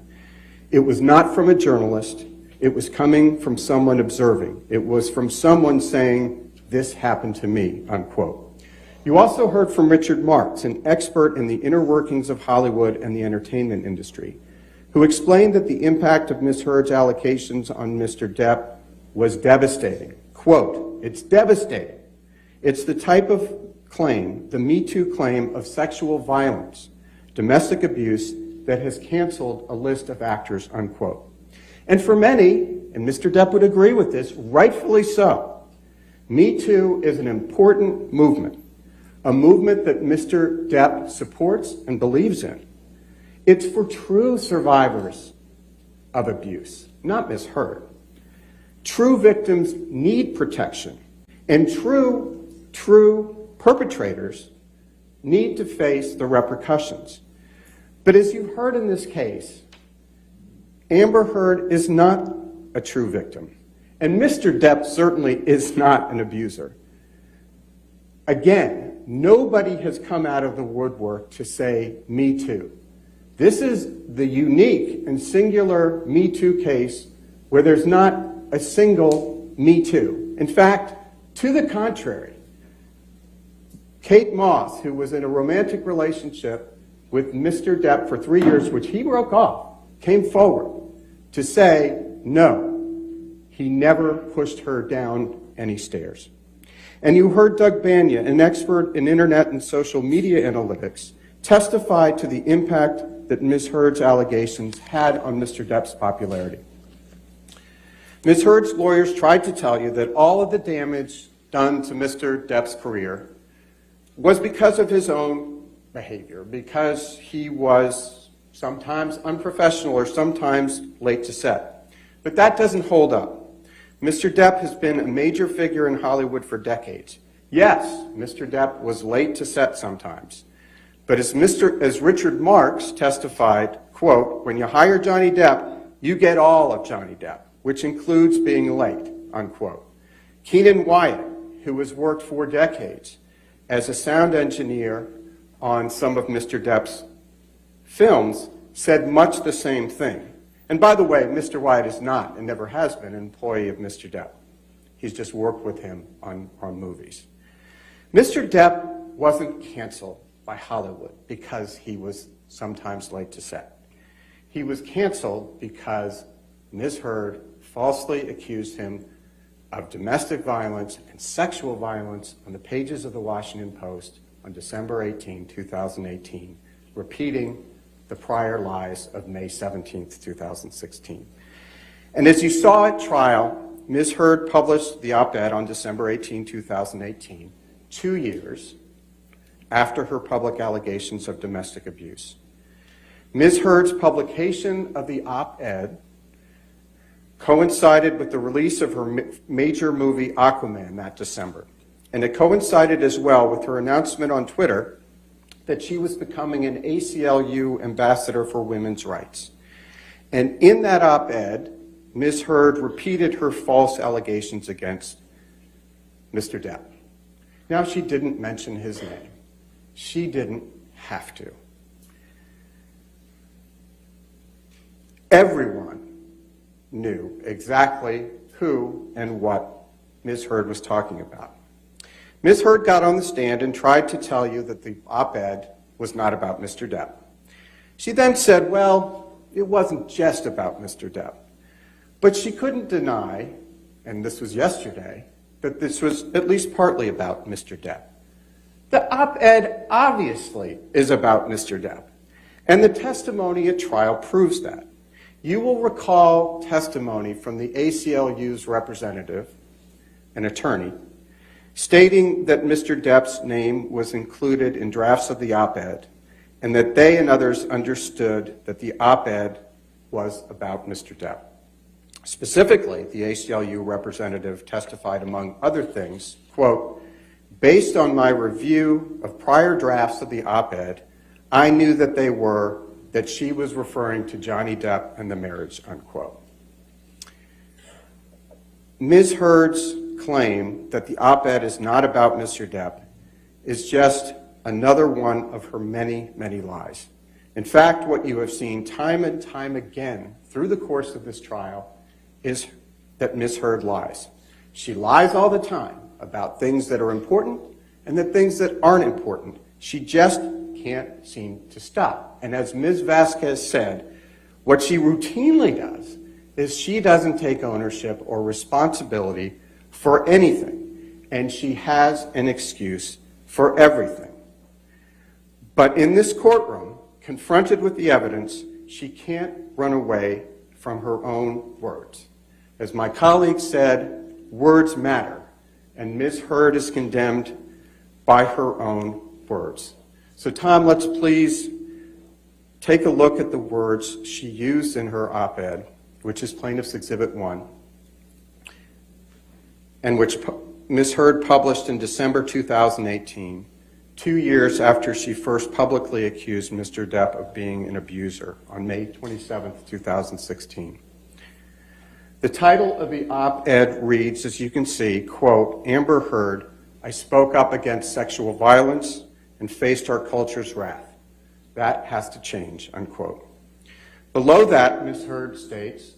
It was not from a journalist. It was coming from someone observing. It was from someone saying, this happened to me, unquote. You also heard from Richard Marks, an expert in the inner workings of Hollywood and the entertainment industry, who explained that the impact of Ms. Heard's allegations on Mr. Depp was devastating. Quote, it's devastating. It's the type of claim, the Me Too claim of sexual violence, domestic abuse, that has canceled a list of actors, unquote. And for many, and Mr. Depp would agree with this, rightfully so, Me Too is an important movement, a movement that Mr. Depp supports and believes in. It's for true survivors of abuse, not Ms. Heard. True victims need protection, and true perpetrators need to face the repercussions. But as you heard in this case, Amber Heard is not a true victim, and Mr. Depp certainly is not an abuser. Again, nobody has come out of the woodwork to say, Me Too. This is the unique and singular Me Too case where there's not a single Me Too. In fact, to the contrary, Kate Moss, who was in a romantic relationship with Mr. Depp for 3 years, which he broke off, came forward to say, no, he never pushed her down any stairs. And you heard Doug Banya, an expert in internet and social media analytics, testify to the impact that Ms. Heard's allegations had on Mr. Depp's popularity. Ms. Heard's lawyers tried to tell you that all of the damage done to Mr. Depp's career was because of his own behavior, because he was sometimes unprofessional or sometimes late to set. But that doesn't hold up. Mr. Depp has been a major figure in Hollywood for decades. Yes, Mr. Depp was late to set sometimes. But as Richard Marx testified, quote, when you hire Johnny Depp, you get all of Johnny Depp, which includes being late, unquote. Keenan Wyatt, who has worked for decades as a sound engineer on some of Mr. Depp's films, said much the same thing. And by the way, Mr. Wyatt is not and never has been an employee of Mr. Depp. He's just worked with him on movies. Mr. Depp wasn't canceled by Hollywood because he was sometimes late to set. He was canceled because Ms. Heard falsely accused him of domestic violence and sexual violence on the pages of the Washington Post on December 18, 2018, repeating the prior lies of May 17, 2016. And as you saw at trial, Ms. Heard published the op-ed on December 18, 2018, 2 years after her public allegations of domestic abuse. Ms. Heard's publication of the op-ed coincided with the release of her major movie Aquaman that December. And it coincided as well with her announcement on Twitter that she was becoming an ACLU ambassador for women's rights. And in that op-ed, Ms. Heard repeated her false allegations against Mr. Depp. Now, she didn't mention his name. She didn't have to. Everyone knew exactly who and what Ms. Heard was talking about. Ms. Heard got on the stand and tried to tell you that the op-ed was not about Mr. Depp. She then said, well, it wasn't just about Mr. Depp. But she couldn't deny, and this was yesterday, that this was at least partly about Mr. Depp. The op-ed obviously is about Mr. Depp, and the testimony at trial proves that. You will recall testimony from the ACLU's representative, an attorney, stating that Mr. Depp's name was included in drafts of the op-ed and that they and others understood that the op-ed was about Mr. Depp. Specifically, the ACLU representative testified, among other things, quote, based on my review of prior drafts of the op-ed, I knew that she was referring to Johnny Depp and the marriage, unquote. Ms. Heard's claim that the op-ed is not about Mr. Depp is just another one of her many, many lies. In fact, what you have seen time and time again through the course of this trial is that Ms. Heard lies. She lies all the time about things that are important and the things that aren't important. She just can't seem to stop. And as Ms. Vazquez said, what she routinely does is she doesn't take ownership or responsibility for anything, and she has an excuse for everything. But in this courtroom, confronted with the evidence, she can't run away from her own words. As my colleague said, words matter, and Ms. Heard is condemned by her own words. So Tom, let's please take a look at the words she used in her op-ed, which is Plaintiff's Exhibit 1, and which Ms. Heard published in December 2018, 2 years after she first publicly accused Mr. Depp of being an abuser on May 27, 2016. The title of the op-ed reads, as you can see, quote, Amber Heard, I spoke up against sexual violence and faced our culture's wrath. That has to change, unquote. Below that, Ms. Heard states,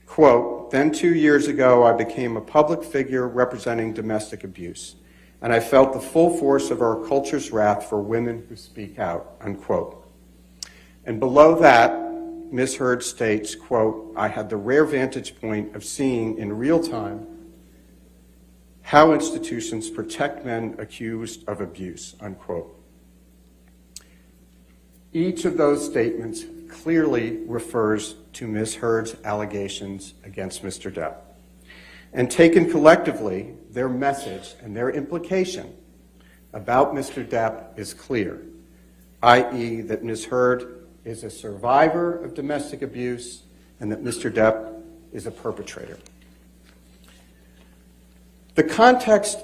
quote, then 2 years ago, I became a public figure representing domestic abuse, and I felt the full force of our culture's wrath for women who speak out, unquote. And below that, Ms. Heard states, quote, I had the rare vantage point of seeing in real time how institutions protect men accused of abuse, unquote. Each of those statements clearly refers to Ms. Heard's allegations against Mr. Depp. And taken collectively, their message and their implication about Mr. Depp is clear, i.e. that Ms. Heard is a survivor of domestic abuse and that Mr. Depp is a perpetrator. The context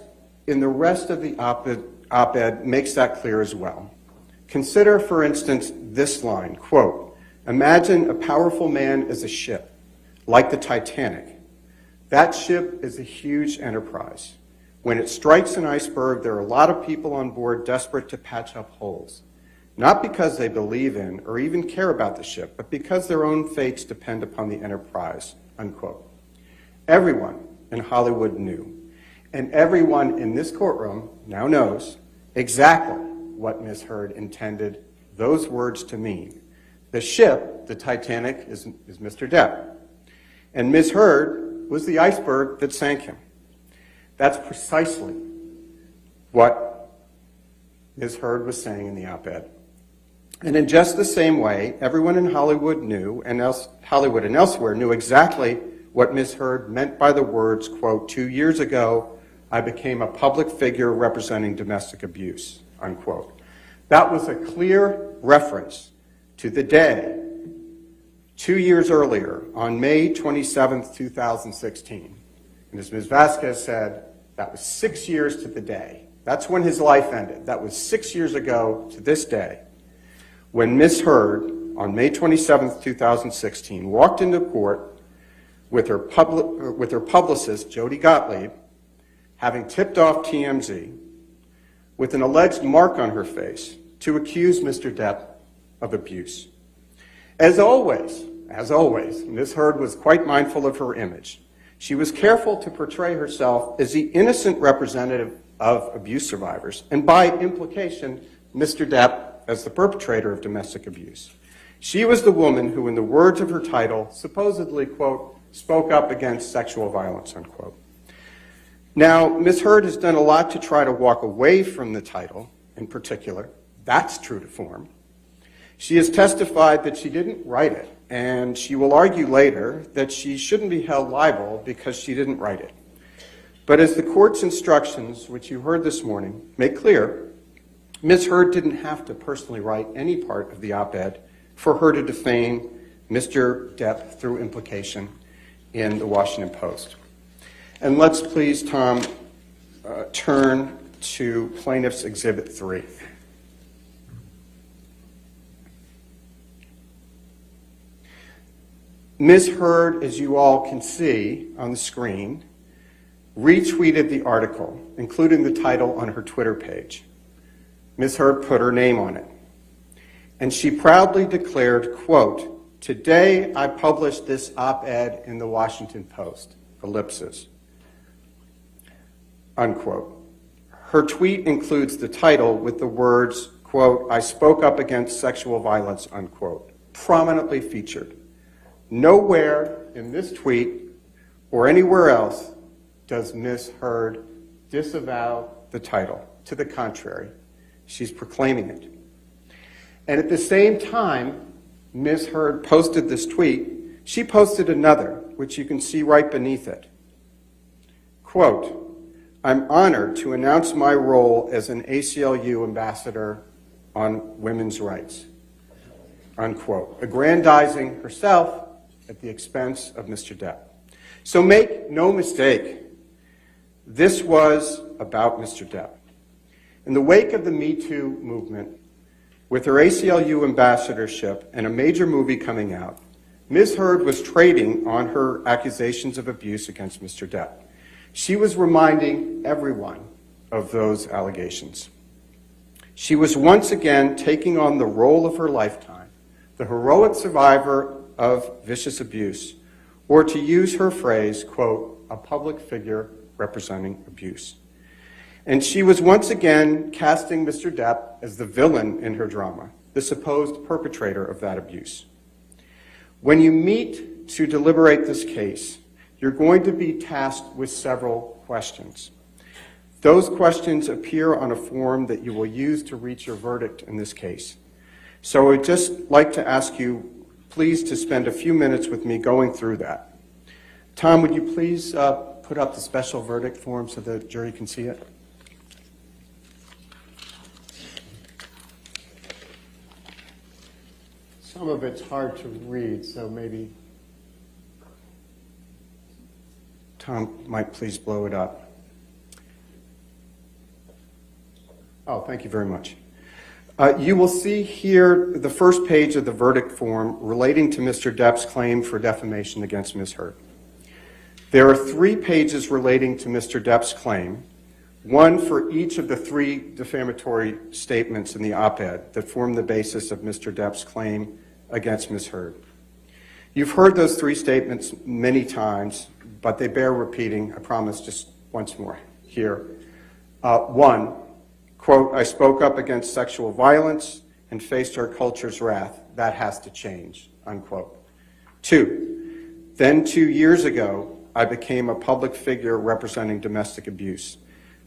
in the rest of the op-ed makes that clear as well. Consider, for instance, this line, quote, imagine a powerful man is a ship, like the Titanic. That ship is a huge enterprise. When it strikes an iceberg, there are a lot of people on board desperate to patch up holes. Not because they believe in or even care about the ship, but because their own fates depend upon the enterprise, unquote. Everyone in Hollywood knew, and everyone in this courtroom now knows exactly what Ms. Heard intended those words to mean. The ship, the Titanic, is Mr. Depp, and Ms. Heard was the iceberg that sank him. That's precisely what Ms. Heard was saying in the op-ed. And in just the same way, everyone in Hollywood knew, and Hollywood and elsewhere knew exactly what Ms. Heard meant by the words, quote, 2 years ago, I became a public figure representing domestic abuse, unquote. That was a clear reference to the day 2 years earlier, on May 27, 2016. And as Ms. Vazquez said, that was 6 years to the day. That's when his life ended. That was 6 years ago to this day, when Ms. Heard, on May 27, 2016, walked into court with her publicist, Jody Gottlieb, having tipped off TMZ, with an alleged mark on her face to accuse Mr. Depp of abuse. As always, Ms. Heard was quite mindful of her image. She was careful to portray herself as the innocent representative of abuse survivors, and by implication, Mr. Depp as the perpetrator of domestic abuse. She was the woman who, in the words of her title, supposedly, quote, spoke up against sexual violence, unquote. Now, Ms. Heard has done a lot to try to walk away from the title in particular. That's true to form. She has testified that she didn't write it, and she will argue later that she shouldn't be held liable because she didn't write it. But as the court's instructions, which you heard this morning, make clear, Ms. Heard didn't have to personally write any part of the op-ed for her to defame Mr. Depp through implication in the Washington Post. And let's please, Tom, turn to Plaintiff's Exhibit 3. Ms. Heard, as you all can see on the screen, retweeted the article, including the title on her Twitter page. Ms. Heard put her name on it. And she proudly declared, quote, today I published this op-ed in the Washington Post, ellipsis, unquote. Her tweet includes the title with the words, quote, I spoke up against sexual violence, unquote, prominently featured. Nowhere in this tweet or anywhere else does Ms. Heard disavow the title. To the contrary, she's proclaiming it. And at the same time, Ms. Heard posted this tweet, she posted another, which you can see right beneath it. Quote, I'm honored to announce my role as an ACLU ambassador on women's rights, unquote, aggrandizing herself at the expense of Mr. Depp. So make no mistake, this was about Mr. Depp. In the wake of the Me Too movement, with her ACLU ambassadorship and a major movie coming out, Ms. Heard was trading on her accusations of abuse against Mr. Depp. She was reminding everyone of those allegations. She was once again taking on the role of her lifetime, the heroic survivor of vicious abuse, or to use her phrase, quote, a public figure representing abuse. And she was once again casting Mr. Depp as the villain in her drama, the supposed perpetrator of that abuse. When you meet to deliberate this case, you're going to be tasked with several questions. Those questions appear on a form that you will use to reach your verdict in this case. So I'd just like to ask you, please, to spend a few minutes with me going through that. Tom, would you please put up the special verdict form so the jury can see it? Some of it's hard to read, so maybe Tom might please blow it up. Oh, thank you very much. You will see here the first page of the verdict form relating to Mr. Depp's claim for defamation against Ms. Heard. There are 3 pages relating to Mr. Depp's claim, one for each of the 3 defamatory statements in the op-ed that form the basis of Mr. Depp's claim against Ms. Heard. You've heard those 3 statements many times, but they bear repeating, I promise, just once more here. 1, quote, I spoke up against sexual violence and faced our culture's wrath. That has to change, unquote. 2, then 2 years ago, I became a public figure representing domestic abuse,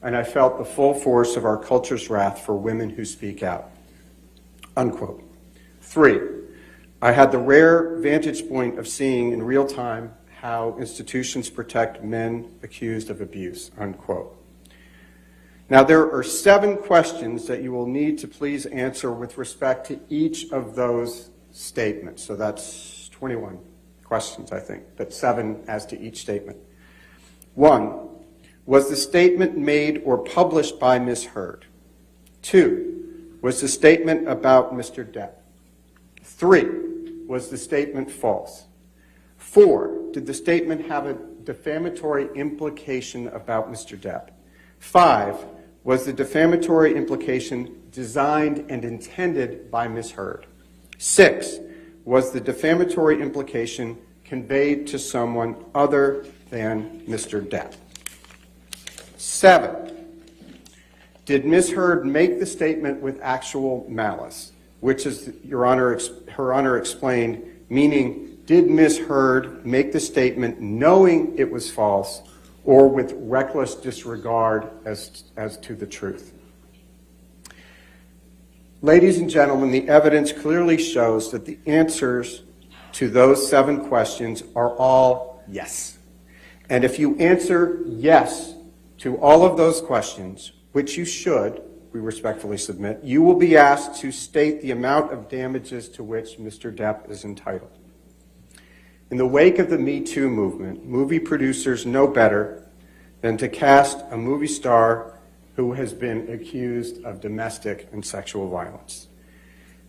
and I felt the full force of our culture's wrath for women who speak out, unquote. 3, I had the rare vantage point of seeing in real time how institutions protect men accused of abuse, unquote. Now, there are 7 questions that you will need to please answer with respect to each of those statements. So that's 21 questions, I think, but 7 as to each statement. 1, was the statement made or published by Ms. Heard? 2, was the statement about Mr. Depp? 3, was the statement false? 4, did the statement have a defamatory implication about Mr. Depp? 5, was the defamatory implication designed and intended by Ms. Heard? 6, was the defamatory implication conveyed to someone other than Mr. Depp? 7, did Ms. Heard make the statement with actual malice, which is, Her Honor explained, meaning did Ms. Heard make the statement knowing it was false or with reckless disregard as to the truth? Ladies and gentlemen, the evidence clearly shows that the answers to those 7 questions are all yes. And if you answer yes to all of those questions, which you should, we respectfully submit, you will be asked to state the amount of damages to which Mr. Depp is entitled. In the wake of the Me Too movement, movie producers know better than to cast a movie star who has been accused of domestic and sexual violence.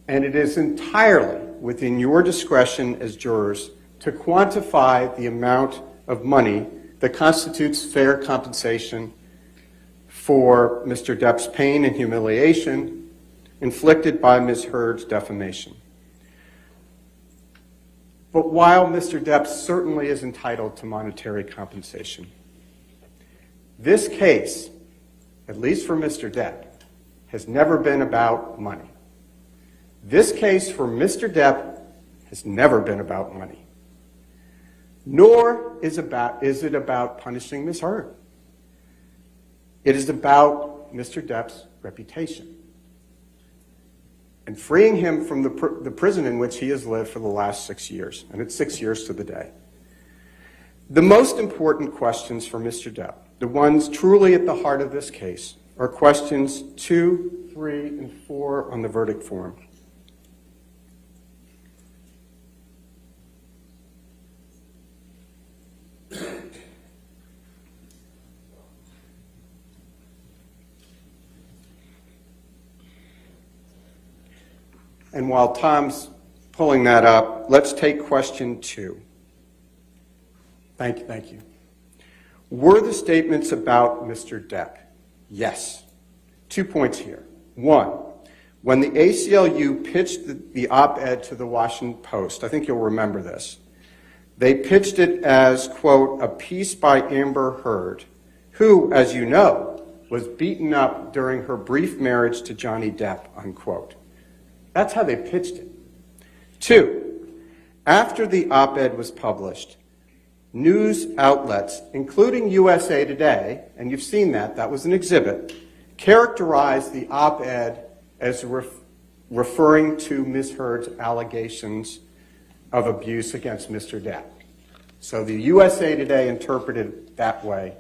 And it is entirely within your discretion as jurors to quantify the amount of money that constitutes fair compensation for Mr. Depp's pain and humiliation inflicted by Ms. Heard's defamation. But while Mr. Depp certainly is entitled to monetary compensation, this case, at least for Mr. Depp, has never been about money. This case for Mr. Depp has never been about money. Nor is it about punishing Ms. Heard. It is about Mr. Depp's reputation and freeing him from the prison in which he has lived for the last 6 years, and it's 6 years to the day. The most important questions for Mr. Depp the ones truly at the heart of this case, are questions 2, 3, and 4 on the verdict form. And while Tom's pulling that up, let's take question 2. Thank you. Were the statements about Mr. Depp? Yes. 2 points here. 1, when the ACLU pitched the op-ed to the Washington Post, I think you'll remember this, they pitched it as, quote, a piece by Amber Heard, who, as you know, was beaten up during her brief marriage to Johnny Depp, unquote. That's how they pitched it. 2, after the op-ed was published, news outlets, including USA Today, and you've seen that was an exhibit, characterized the op-ed as referring to Ms. Heard's allegations of abuse against Mr. Depp. So the USA Today interpreted it that way,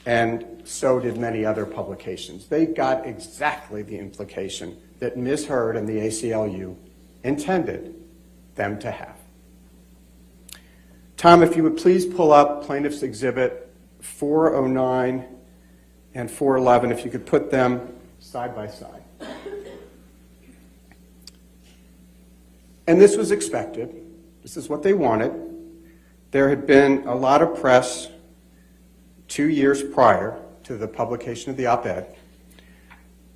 and so did many other publications. They got exactly the implication that Ms. Heard and the ACLU intended them to have. Tom, if you would please pull up Plaintiff's Exhibit 409 and 411, if you could put them side by side. And this was expected. This is what they wanted. There had been a lot of press 2 years prior to the publication of the op-ed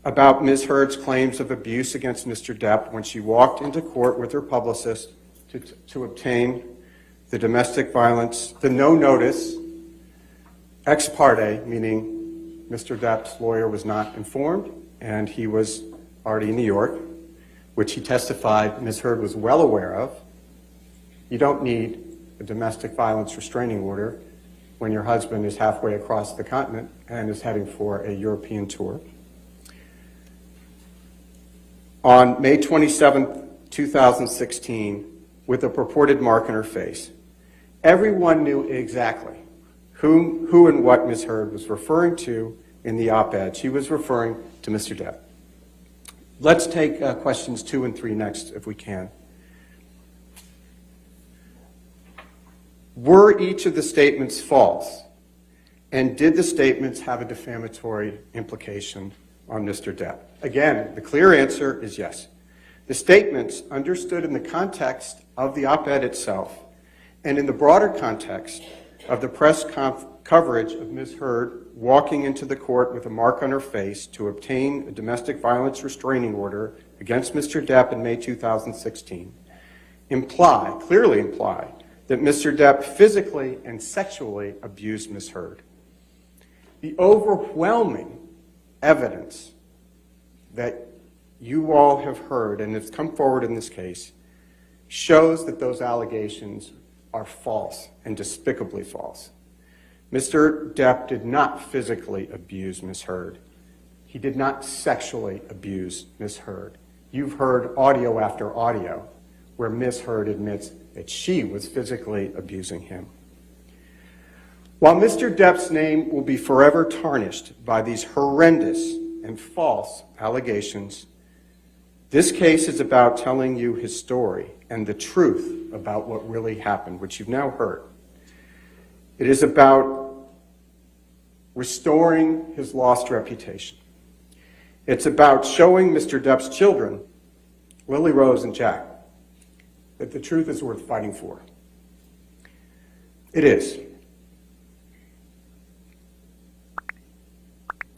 about Ms. Heard's claims of abuse against Mr. Depp when she walked into court with her publicist to obtain the domestic violence, the no-notice ex parte, meaning Mr. Depp's lawyer was not informed and he was already in New York, which he testified Ms. Heard was well aware of. You don't need a domestic violence restraining order when your husband is halfway across the continent and is heading for a European tour. On May 27, 2016, with a purported mark on her face, everyone knew exactly who and what Ms. Heard was referring to in the op-ed. She was referring to Mr. Depp. Let's take questions 2 and 3 next, if we can. Were each of the statements false? And did the statements have a defamatory implication on Mr. Depp? Again, the clear answer is yes. The statements, understood in the context of the op-ed itself and in the broader context of the press coverage of Ms. Heard walking into the court with a mark on her face to obtain a domestic violence restraining order against Mr. Depp in May 2016, clearly imply that Mr. Depp physically and sexually abused Ms. Heard. The overwhelming evidence that you all have heard and has come forward in this case shows that those allegations are false and despicably false. Mr. Depp did not physically abuse Ms. Heard. He did not sexually abuse Ms. Heard. You've heard audio after audio where Ms. Heard admits that she was physically abusing him. While Mr. Depp's name will be forever tarnished by these horrendous and false allegations, this case is about telling you his story and the truth about what really happened, which you've now heard. It is about restoring his lost reputation. It's about showing Mr. Depp's children, Lily Rose and Jack, that the truth is worth fighting for. It is.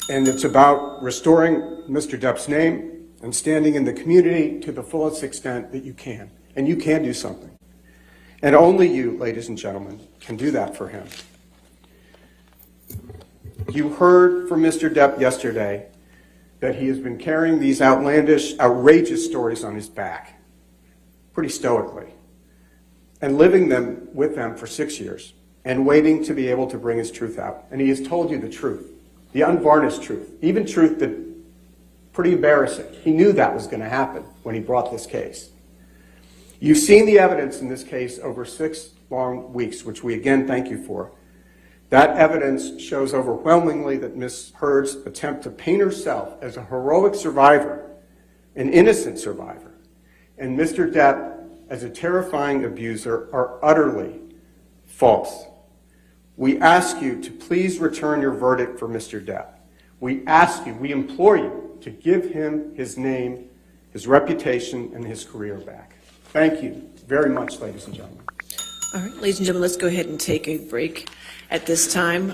And it's about restoring Mr. Depp's name and standing in the community to the fullest extent that you can. And you can do something. And only you, ladies and gentlemen, can do that for him. You heard from Mr. Depp yesterday that he has been carrying these outlandish, outrageous stories on his back, pretty stoically, and living with them for 6 years, and waiting to be able to bring his truth out. And he has told you the truth, the unvarnished truth, even truth that pretty embarrassing. He knew that was going to happen when he brought this case. You've seen the evidence in this case over 6 long weeks, which we again thank you for. That evidence shows overwhelmingly that Ms. Heard's attempt to paint herself as a heroic survivor, an innocent survivor, and Mr. Depp as a terrifying abuser are utterly false. We ask you to please return your verdict for Mr. Depp. We ask you, we implore you to give him his name, his reputation, and his career back. Thank you very much, ladies and gentlemen. All right, ladies and gentlemen, let's go ahead and take a break at this time.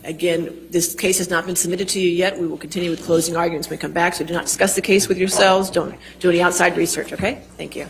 Again, this case has not been submitted to you yet. We will continue with closing arguments when we come back, so do not discuss the case with yourselves. Don't do any outside research, okay? Thank you.